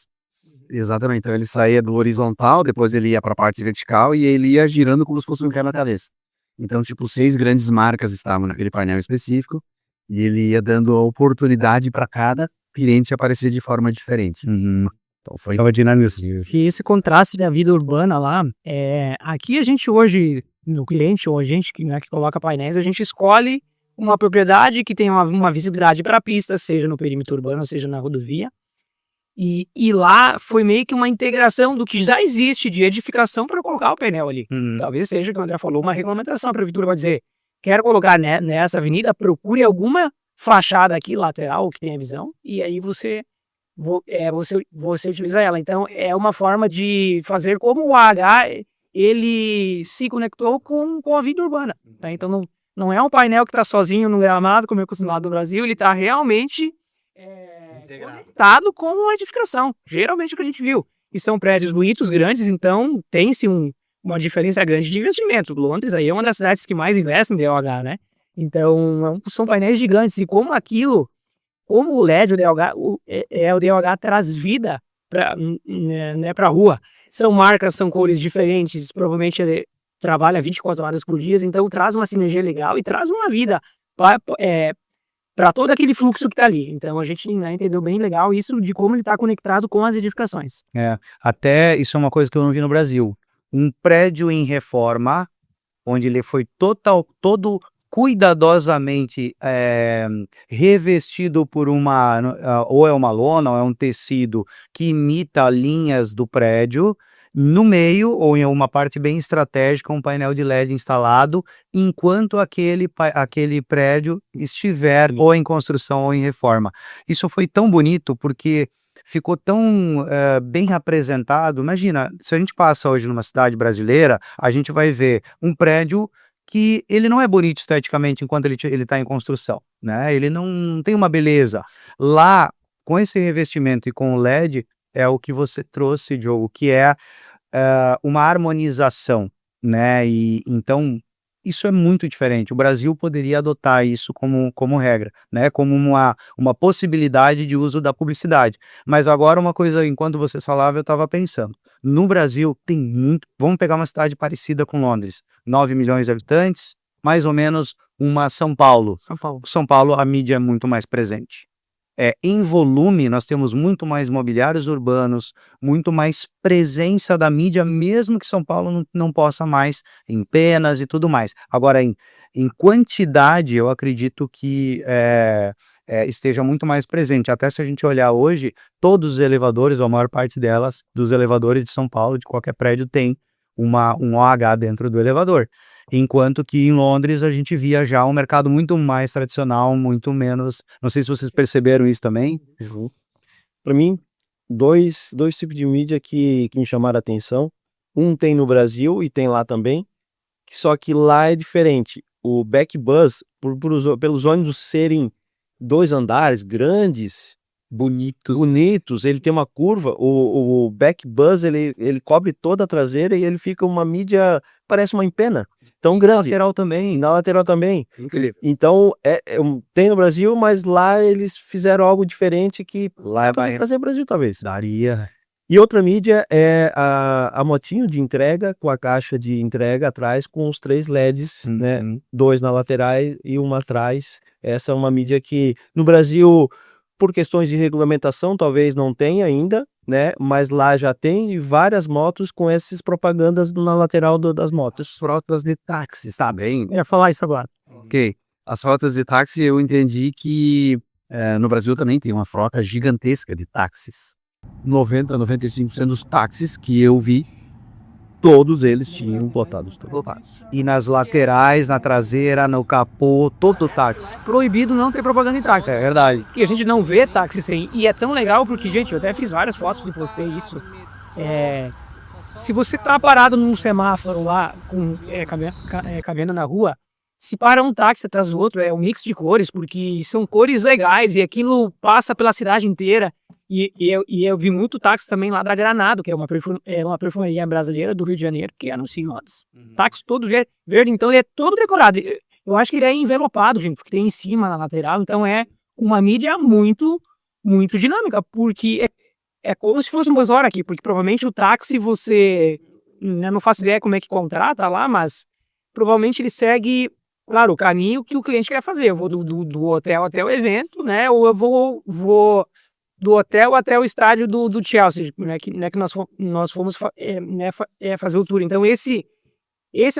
Exatamente, então ele saía do horizontal, depois ele ia para a parte vertical e ele ia girando como se fosse um quebra-cabeça. Então, tipo, 6 grandes marcas estavam naquele painel específico e ele ia dando a oportunidade para cada cliente aparecer de forma diferente. Então foi Tava dinâmico. E esse contraste da vida urbana lá, aqui a gente hoje, no cliente, ou a gente né, que coloca painéis, a gente escolhe uma propriedade que tem uma visibilidade para a pista, seja no perímetro urbano, seja na rodovia. E lá foi meio que uma integração do que já existe de edificação para colocar o painel ali. Talvez seja, como o André falou, uma regulamentação. A prefeitura vai dizer, quero colocar nessa avenida, procure alguma fachada aqui lateral que tenha visão, e aí você utiliza ela. Então, é uma forma de fazer como o AH ele se conectou com a vida urbana. Tá? Então, não é um painel que está sozinho no gramado, como é acostumado no Brasil, ele está realmente conectado com a edificação. Geralmente é o que a gente viu. E são prédios bonitos, grandes, então tem-se uma diferença grande de investimento. Londres aí é uma das cidades que mais investe em DOH, né? Então, são painéis gigantes. E como o LED, o DOH traz vida para a rua. São marcas, são cores diferentes, provavelmente ele trabalha 24 horas por dia, então traz uma sinergia legal e traz uma vida para todo aquele fluxo que está ali. Então a gente entendeu bem legal isso de como ele está conectado com as edificações. Até isso é uma coisa que eu não vi no Brasil. Um prédio em reforma, onde ele foi todo cuidadosamente revestido por ou é uma lona ou é um tecido que imita linhas do prédio, no meio ou em uma parte bem estratégica um painel de LED instalado enquanto aquele prédio estiver ou em construção ou em reforma. Isso foi tão bonito porque ficou tão bem apresentado. Imagina, se a gente passa hoje numa cidade brasileira, a gente vai ver um prédio que ele não é bonito esteticamente enquanto ele está em construção, né? Ele não tem uma beleza. Lá, com esse revestimento e com o LED, é o que você trouxe, Diogo, que é uma harmonização, né? E então isso é muito diferente. O Brasil poderia adotar isso como regra, né? Como uma possibilidade de uso da publicidade. Mas agora uma coisa, enquanto vocês falavam, eu estava pensando. No Brasil tem muito. Vamos pegar uma cidade parecida com Londres, 9 milhões de habitantes, mais ou menos uma São Paulo. São Paulo, a mídia é muito mais presente. Em volume, nós temos muito mais mobiliários urbanos, muito mais presença da mídia, mesmo que São Paulo não possa mais, em penas e tudo mais. Agora, em quantidade, eu acredito que esteja muito mais presente. Até se a gente olhar hoje, todos os elevadores, ou a maior parte delas, dos elevadores de São Paulo, de qualquer prédio, tem um OH dentro do elevador. Enquanto que em Londres a gente via já um mercado muito mais tradicional, muito menos. Não sei se vocês perceberam isso também. Para mim, dois tipos de mídia que me chamaram a atenção. Um tem no Brasil e tem lá também, só que lá é diferente. O Backbus, pelos ônibus serem 2 andares grandes, bonitos, ele tem uma curva, o Backbus ele cobre toda a traseira e ele fica uma mídia, parece uma empena, tão grande. Na lateral também. incrível. Então, tem no Brasil, mas lá eles fizeram algo diferente que lá vai trazer o Brasil, talvez. Daria. E outra mídia é a motinho de entrega, com a caixa de entrega atrás, com os 3 LEDs, né? 2 na laterais e uma atrás. Essa é uma mídia que, no Brasil, por questões de regulamentação, talvez não tenha ainda, né? Mas lá já tem várias motos com essas propagandas na lateral das motos. Frotas de táxi, tá bem? Eu ia falar isso agora. Ok. As frotas de táxi, eu entendi que no Brasil também tem uma frota gigantesca de táxis. 90, 95% dos táxis que eu vi todos eles tinham plotados. E nas laterais, na traseira, no capô, todo o táxi. Proibido não ter propaganda em táxi. É verdade. Que a gente não vê táxi sem. E é tão legal porque, gente, eu até fiz várias fotos e postei isso. Se você tá parado num semáforo lá, caminhando na rua, se para um táxi atrás do outro, é um mix de cores, porque são cores legais e aquilo passa pela cidade inteira. E eu vi muito táxi também lá da Granado, que é uma perfumaria brasileira do Rio de Janeiro, que anuncia rodas. Táxi todo verde, então ele é todo decorado. Eu acho que ele é envelopado, gente, porque tem em cima, na lateral, então é uma mídia muito, muito dinâmica, porque é como se fosse um buzz aqui, porque provavelmente o táxi você, eu não faço ideia como é que contrata lá, mas provavelmente ele segue, claro, o caminho que o cliente quer fazer. Eu vou do hotel até o evento, né, ou eu vou do hotel até o estádio do Chelsea, né, que nós fomos fazer o tour. Então esse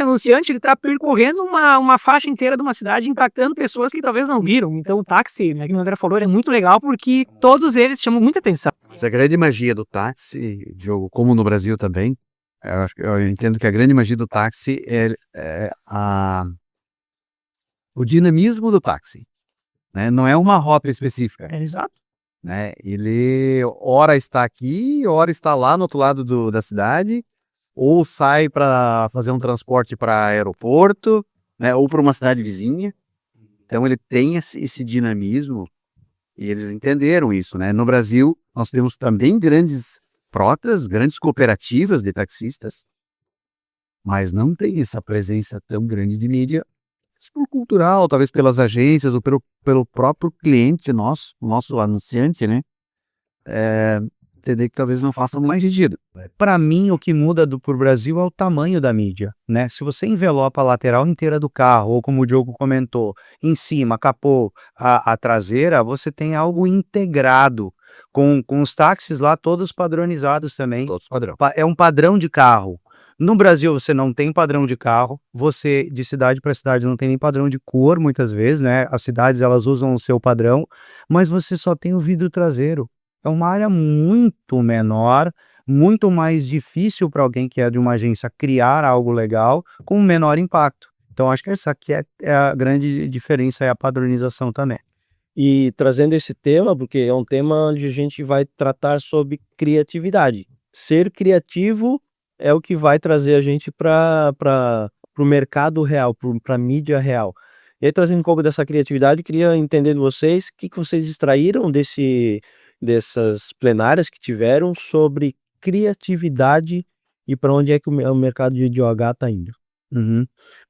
anunciante, ele está percorrendo uma faixa inteira de uma cidade, impactando pessoas que talvez não viram. Então o táxi, né, que o André falou, é muito legal porque todos eles chamam muita atenção. Essa grande magia do táxi, Diogo, como no Brasil também, eu entendo que a grande magia do táxi é o dinamismo do táxi, né? Não é uma rota específica. Exato. Né? Ele ora está aqui, ora está lá no outro lado da cidade, ou sai para fazer um transporte para aeroporto, né? Ou para uma cidade vizinha. Então ele tem esse dinamismo e eles entenderam isso, né? No Brasil nós temos também grandes frotas, grandes cooperativas de taxistas, mas não tem essa presença tão grande de mídia. Por cultural, talvez pelas agências ou pelo próprio cliente nosso, o nosso anunciante, né? Entender que talvez não faça mais sentido. Para mim, o que muda pro Brasil é o tamanho da mídia, né? Se você envelopa a lateral inteira do carro, ou como o Diogo comentou, em cima, capô, a traseira, você tem algo integrado com os táxis lá todos padronizados também. Todos padrão. É um padrão de carro. No Brasil você não tem padrão de carro, você de cidade para cidade não tem nem padrão de cor muitas vezes, né? As cidades elas usam o seu padrão, mas você só tem o vidro traseiro. É uma área muito menor, muito mais difícil para alguém que é de uma agência criar algo legal com menor impacto. Então acho que essa aqui é a grande diferença, é a padronização também. E trazendo esse tema, porque é um tema onde a gente vai tratar sobre criatividade. Ser criativo é o que vai trazer a gente para o mercado real, para a mídia real. E aí, trazendo um pouco dessa criatividade, queria entender de vocês o que vocês extraíram dessas plenárias que tiveram sobre criatividade e para onde é que o mercado de IDOH está indo.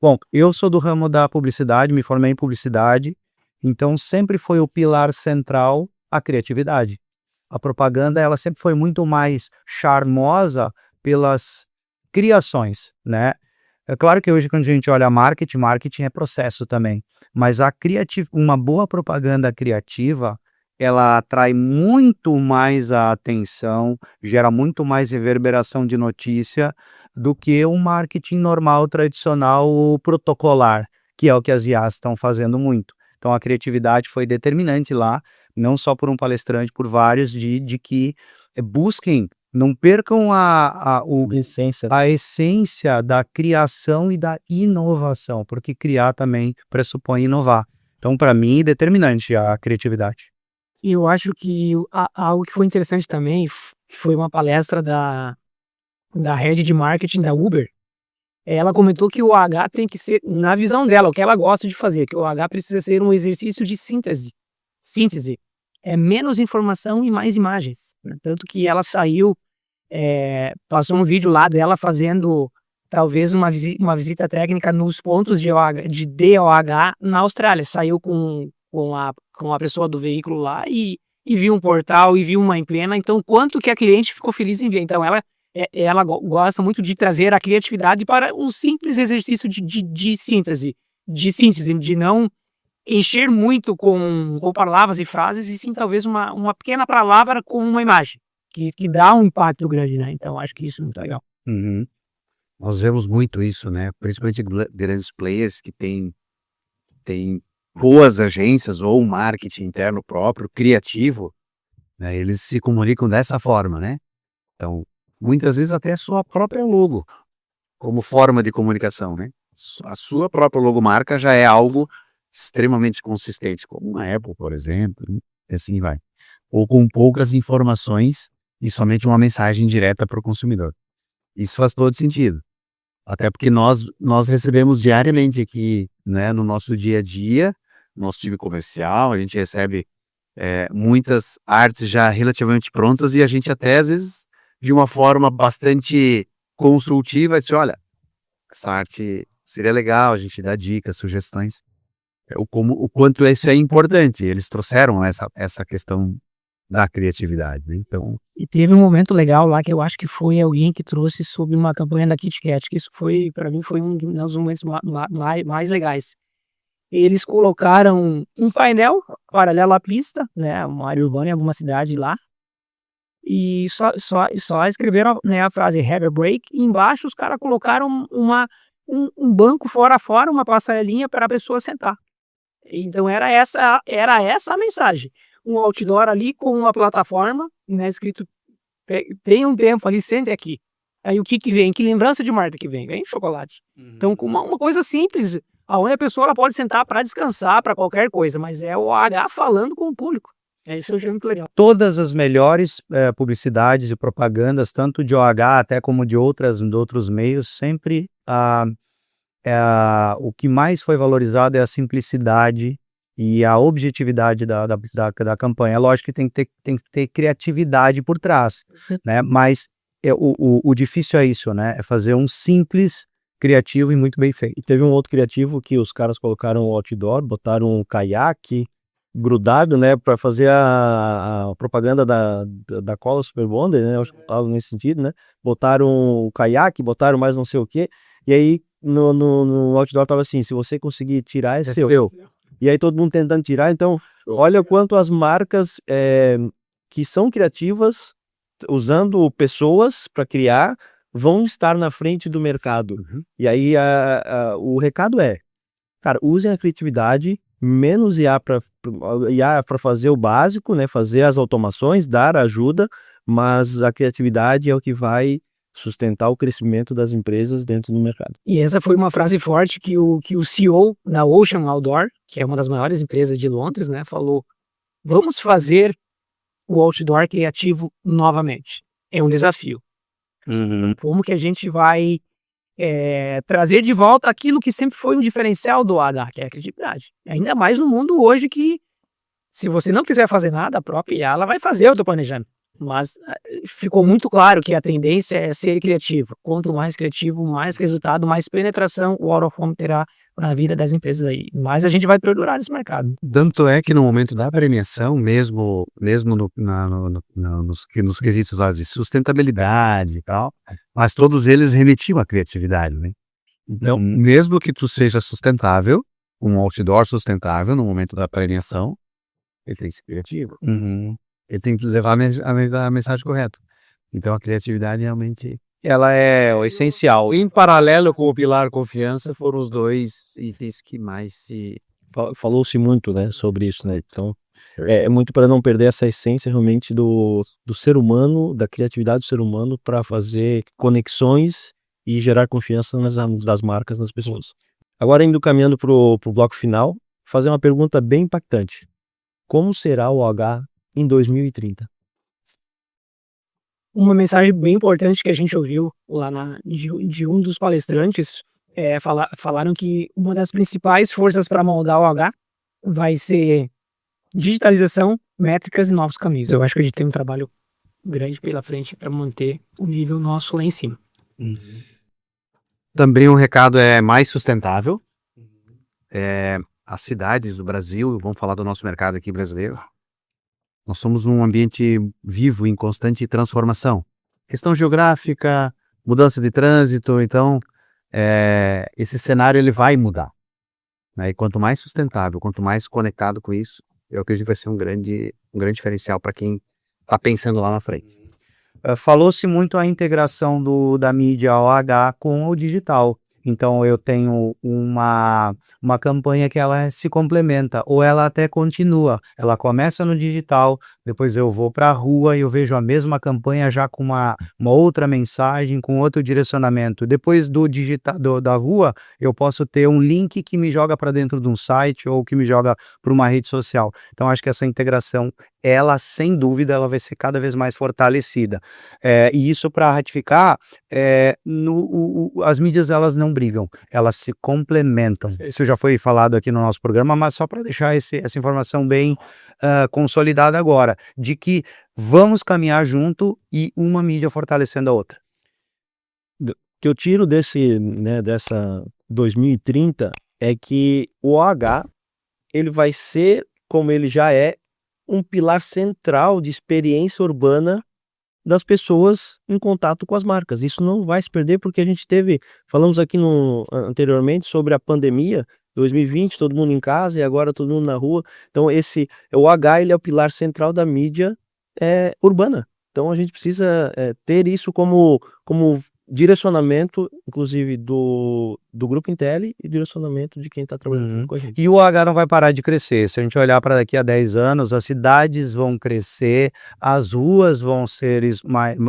Bom, eu sou do ramo da publicidade, me formei em publicidade, então sempre foi o pilar central a criatividade. A propaganda ela sempre foi muito mais charmosa pelas criações, né? É claro que hoje quando a gente olha marketing é processo também, mas uma boa propaganda criativa, ela atrai muito mais a atenção, gera muito mais reverberação de notícia do que um marketing normal, tradicional, protocolar, que é o que as IAs estão fazendo muito. Então a criatividade foi determinante lá, não só por um palestrante, por vários, de que busquem, não percam a essência da criação e da inovação, porque criar também pressupõe inovar. Então, para mim, é determinante a criatividade. E eu acho que algo que foi interessante também foi uma palestra da head de marketing da Uber. Ela comentou que o OH tem que ser, na visão dela, o que ela gosta de fazer, que o OH precisa ser um exercício de síntese. É menos informação e mais imagens, né? Tanto que ela saiu, passou um vídeo lá dela fazendo talvez uma visita técnica nos pontos de DOH na Austrália. Saiu com a pessoa do veículo lá e viu um portal e viu uma emplena. Então, quanto que a cliente ficou feliz em ver. Então, ela gosta muito de trazer a criatividade para um simples exercício de síntese, de não encher muito com palavras e frases, e sim talvez uma pequena palavra com uma imagem, que dá um impacto grande, né? Então acho que isso é muito legal. Nós vemos muito isso, né? Principalmente grandes players que têm boas agências ou um marketing interno próprio, criativo, né? Eles se comunicam dessa forma, né? Então, muitas vezes até a sua própria logo. como forma de comunicação, né? A sua própria logomarca já é algo extremamente consistente, como uma Apple, por exemplo, né? E assim vai. Ou com poucas informações e somente uma mensagem direta para o consumidor. Isso faz todo sentido. Até porque nós recebemos diariamente aqui, né, no nosso dia a dia, nosso time comercial, a gente recebe muitas artes já relativamente prontas e a gente até, às vezes, de uma forma bastante consultiva, diz, olha, essa arte seria legal, a gente dá dicas, sugestões. O quanto isso é importante. Eles trouxeram essa questão da criatividade, né? Então, E teve um momento legal lá que eu acho que foi alguém que trouxe sobre uma campanha da Kit Kat, que isso foi, para mim, foi um dos momentos mais legais. Eles colocaram um painel paralelo à pista, né, uma área urbana em alguma cidade lá, e só escreveram, né, a frase "have a break", e embaixo os caras colocaram um banco fora a fora, uma passarelinha para a pessoa sentar. Então era essa a mensagem. Um outdoor ali com uma plataforma, né, escrito tem um tempo ali, sente aqui. Aí o que vem? Que lembrança de marca que vem? Vem chocolate. Então com uma coisa simples, aonde a pessoa ela pode sentar para descansar, para qualquer coisa, mas é o H falando com o público. Isso eu achei muito legal. Todas as melhores publicidades e propagandas, tanto de OH até como de outros meios, sempre o que mais foi valorizado é a simplicidade e a objetividade da campanha. É lógico que tem que ter criatividade por trás, né? Mas o difícil é isso, né? É fazer um simples, criativo e muito bem feito. E teve um outro criativo que os caras colocaram o outdoor, botaram um caiaque grudado, né, para fazer a propaganda da cola Super Bonder, né, acho que algo nesse sentido, né, botaram o caiaque, botaram mais não sei o que, e aí no outdoor tava assim, se você conseguir tirar é seu. E aí todo mundo tentando tirar, então olha quanto as marcas que são criativas, usando pessoas para criar, vão estar na frente do mercado. E aí o recado é, cara, usem a criatividade, menos IA para fazer o básico, né, fazer as automações, dar ajuda, mas a criatividade é o que vai sustentar o crescimento das empresas dentro do mercado. E essa foi uma frase forte que o CEO da Ocean Outdoor, que é uma das maiores empresas de Londres, né, falou: vamos fazer o outdoor criativo novamente. É um desafio. Como que a gente vai trazer de volta aquilo que sempre foi um diferencial do ADA, que é a criatividade. Ainda mais no mundo hoje que, se você não quiser fazer nada, a própria IA ela vai fazer o teu planejamento. Mas ficou muito claro que a tendência é ser criativo. Quanto mais criativo, mais resultado, mais penetração o out of home terá na vida das empresas aí. Mas a gente vai perdurar nesse mercado. Tanto é que no momento da premiação, mesmo nos quesitos lá de sustentabilidade e tal, mas todos eles remetiam à criatividade, né? Então, mesmo que tu seja sustentável, um outdoor sustentável no momento da premiação, ele tem que ser criativo. Ele tem que levar a mensagem correta. Então a criatividade realmente Ela é o essencial. Em paralelo com o pilar confiança, foram os dois itens que mais se falou-se muito, né, sobre isso, né? Então é muito para não perder essa essência realmente do ser humano, da criatividade do ser humano para fazer conexões e gerar confiança das marcas nas pessoas. Agora, indo caminhando pro bloco final, fazer uma pergunta bem impactante. Como será o OH em 2030? Uma mensagem bem importante que a gente ouviu lá de um dos palestrantes, falaram que uma das principais forças para moldar o OH vai ser digitalização, métricas e novos caminhos. Eu acho que a gente tem um trabalho grande pela frente para manter o nível nosso lá em cima. Também um recado é mais sustentável. As cidades do Brasil, vamos falar do nosso mercado aqui brasileiro, nós somos um ambiente vivo, em constante transformação. Questão geográfica, mudança de trânsito, então esse cenário ele vai mudar, né? E quanto mais sustentável, quanto mais conectado com isso, eu acredito que vai ser um grande diferencial para quem está pensando lá na frente. Falou-se muito a integração da mídia OH com o digital. Então eu tenho uma campanha que ela se complementa, ou ela até continua. Ela começa no digital, depois eu vou para a rua e eu vejo a mesma campanha já com uma outra mensagem, com outro direcionamento. Depois do digital, da rua, eu posso ter um link que me joga para dentro de um site ou que me joga para uma rede social. Então acho que essa integração, ela sem dúvida, ela vai ser cada vez mais fortalecida. E isso para ratificar, as mídias elas não brigam, elas se complementam. Isso já foi falado aqui no nosso programa, mas só para deixar essa informação bem consolidada agora, de que vamos caminhar junto e uma mídia fortalecendo a outra. O que eu tiro dessa 2030 é que o OH ele vai ser, como ele já é, um pilar central de experiência urbana das pessoas em contato com as marcas. Isso não vai se perder porque a gente falamos aqui anteriormente sobre a pandemia, 2020, todo mundo em casa e agora todo mundo na rua. Então o H ele é o pilar central da mídia urbana. Então a gente precisa ter isso como direcionamento, inclusive do Grupo Intel e direcionamento de quem está trabalhando com a gente. E o H não vai parar de crescer. Se a gente olhar para daqui a 10 anos, as cidades vão crescer, as ruas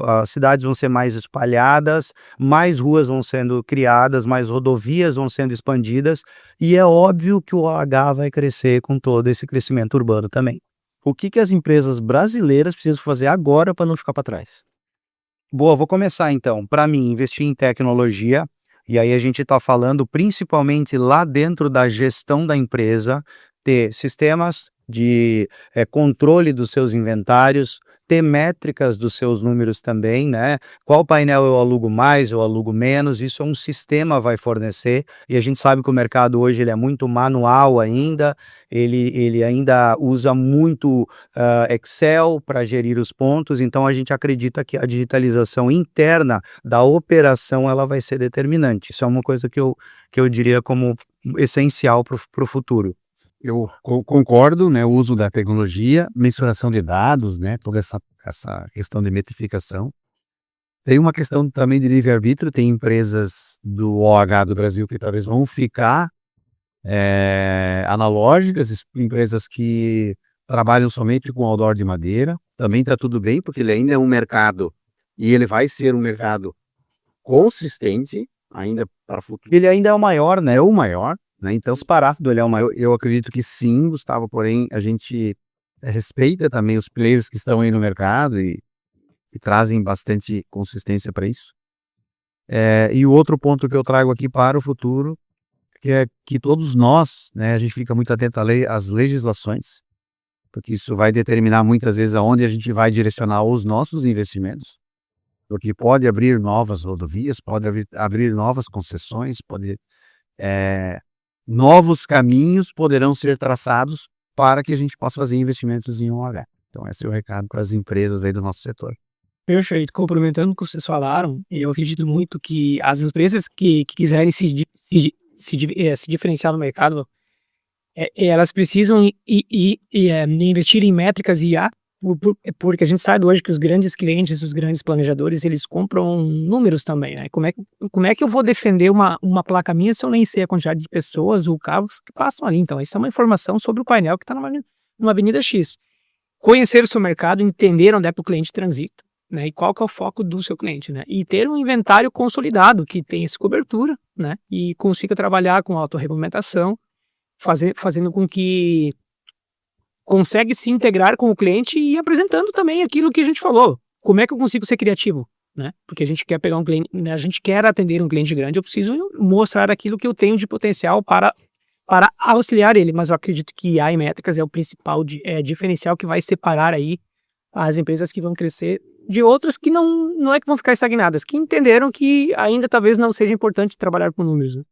as cidades vão ser mais espalhadas, mais ruas vão sendo criadas, mais rodovias vão sendo expandidas, e é óbvio que o H vai crescer com todo esse crescimento urbano também. O que as empresas brasileiras precisam fazer agora para não ficar para trás? Boa, vou começar então. Para mim, investir em tecnologia, e aí a gente está falando principalmente lá dentro da gestão da empresa, ter sistemas de controle dos seus inventários, ter métricas dos seus números também, né? Qual painel eu alugo mais, eu alugo menos, isso um sistema vai fornecer, e a gente sabe que o mercado hoje ele é muito manual ainda, ele ainda usa muito Excel para gerir os pontos, então a gente acredita que a digitalização interna da operação ela vai ser determinante. Isso é uma coisa que eu diria como essencial para o futuro. Eu concordo, né, o uso da tecnologia, mensuração de dados, né, toda essa questão de metrificação. Tem uma questão também de livre-arbítrio, tem empresas do OH do Brasil que talvez vão ficar analógicas, empresas que trabalham somente com outdoor de madeira, também está tudo bem, porque ele ainda é um mercado, e ele vai ser um mercado consistente, ainda para o futuro. Ele ainda é o maior, né? É o maior. Então, disparado, ele é o maior. Eu acredito que sim, Gustavo, porém a gente respeita também os players que estão aí no mercado e trazem bastante consistência para isso. E o outro ponto que eu trago aqui para o futuro, que é que todos nós, né, a gente fica muito atento às legislações, porque isso vai determinar muitas vezes aonde a gente vai direcionar os nossos investimentos, porque pode abrir novas rodovias, pode abrir novas concessões, novos caminhos poderão ser traçados para que a gente possa fazer investimentos em OH. Então esse é o recado para as empresas aí do nosso setor. Perfeito. Complementando o que vocês falaram, eu acredito muito que as empresas que quiserem se diferenciar no mercado, elas precisam investir em métricas IA, porque a gente sabe hoje que os grandes clientes, os grandes planejadores, eles compram números também, né? Como é que eu vou defender uma placa minha se eu nem sei a quantidade de pessoas ou carros que passam ali? Então, isso é uma informação sobre o painel que está numa avenida X. Conhecer o seu mercado, entender onde é que o cliente transita, né? E qual que é o foco do seu cliente, né? E ter um inventário consolidado que tenha essa cobertura, né? E consiga trabalhar com autorregulamentação, fazendo com que consegue se integrar com o cliente e apresentando também aquilo que a gente falou. Como é que eu consigo ser criativo, né? Porque a gente quer pegar um cliente, né? A gente quer atender um cliente grande, eu preciso mostrar aquilo que eu tenho de potencial para auxiliar ele, mas eu acredito que IA e métricas é o principal diferencial que vai separar aí as empresas que vão crescer de outras que não é que vão ficar estagnadas, que entenderam que ainda talvez não seja importante trabalhar com números, né?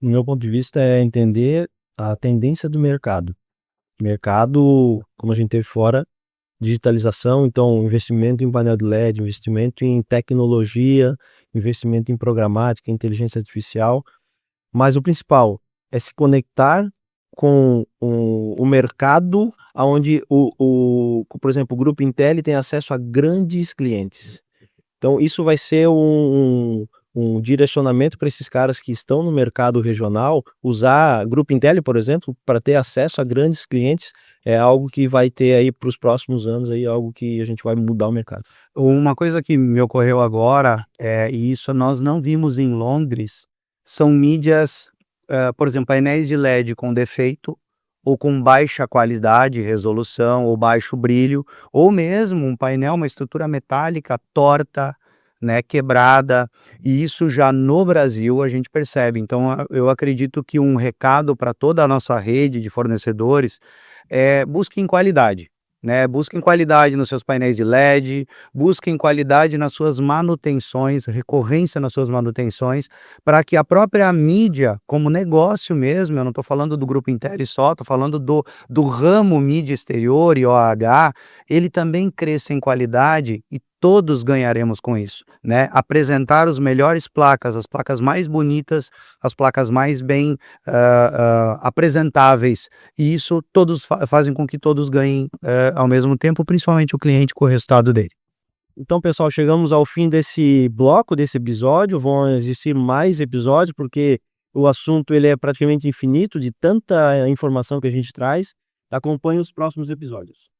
No meu ponto de vista é entender a tendência do mercado. Mercado, como a gente teve fora, digitalização, então investimento em painel de LED, investimento em tecnologia, investimento em programática, inteligência artificial, mas o principal é se conectar com o mercado onde, por exemplo, o Grupo Intel tem acesso a grandes clientes. Então isso vai ser um direcionamento para esses caras que estão no mercado regional, usar Grupo Intelli, por exemplo, para ter acesso a grandes clientes, é algo que vai ter aí para os próximos anos aí, algo que a gente vai mudar o mercado. Uma coisa que me ocorreu agora, e isso nós não vimos em Londres, são mídias, por exemplo, painéis de LED com defeito, ou com baixa qualidade, resolução, ou baixo brilho, ou mesmo um painel, uma estrutura metálica torta, né, quebrada, e isso já no Brasil a gente percebe. Então eu acredito que um recado para toda a nossa rede de fornecedores é: busquem qualidade. Né, busquem qualidade nos seus painéis de LED, busquem qualidade nas suas manutenções, recorrência nas suas manutenções, para que a própria mídia, como negócio mesmo, eu não estou falando do Grupo Intelli só, estou falando do ramo mídia exterior e OH, ele também cresça em qualidade e todos ganharemos com isso, né? Apresentar os melhores placas, as placas mais bonitas, as placas mais bem apresentáveis, e isso todos fazem com que todos ganhem ao mesmo tempo, principalmente o cliente com o resultado dele. Então, pessoal, chegamos ao fim desse bloco, desse episódio. Vão existir mais episódios, porque o assunto ele é praticamente infinito, de tanta informação que a gente traz. Acompanhe os próximos episódios.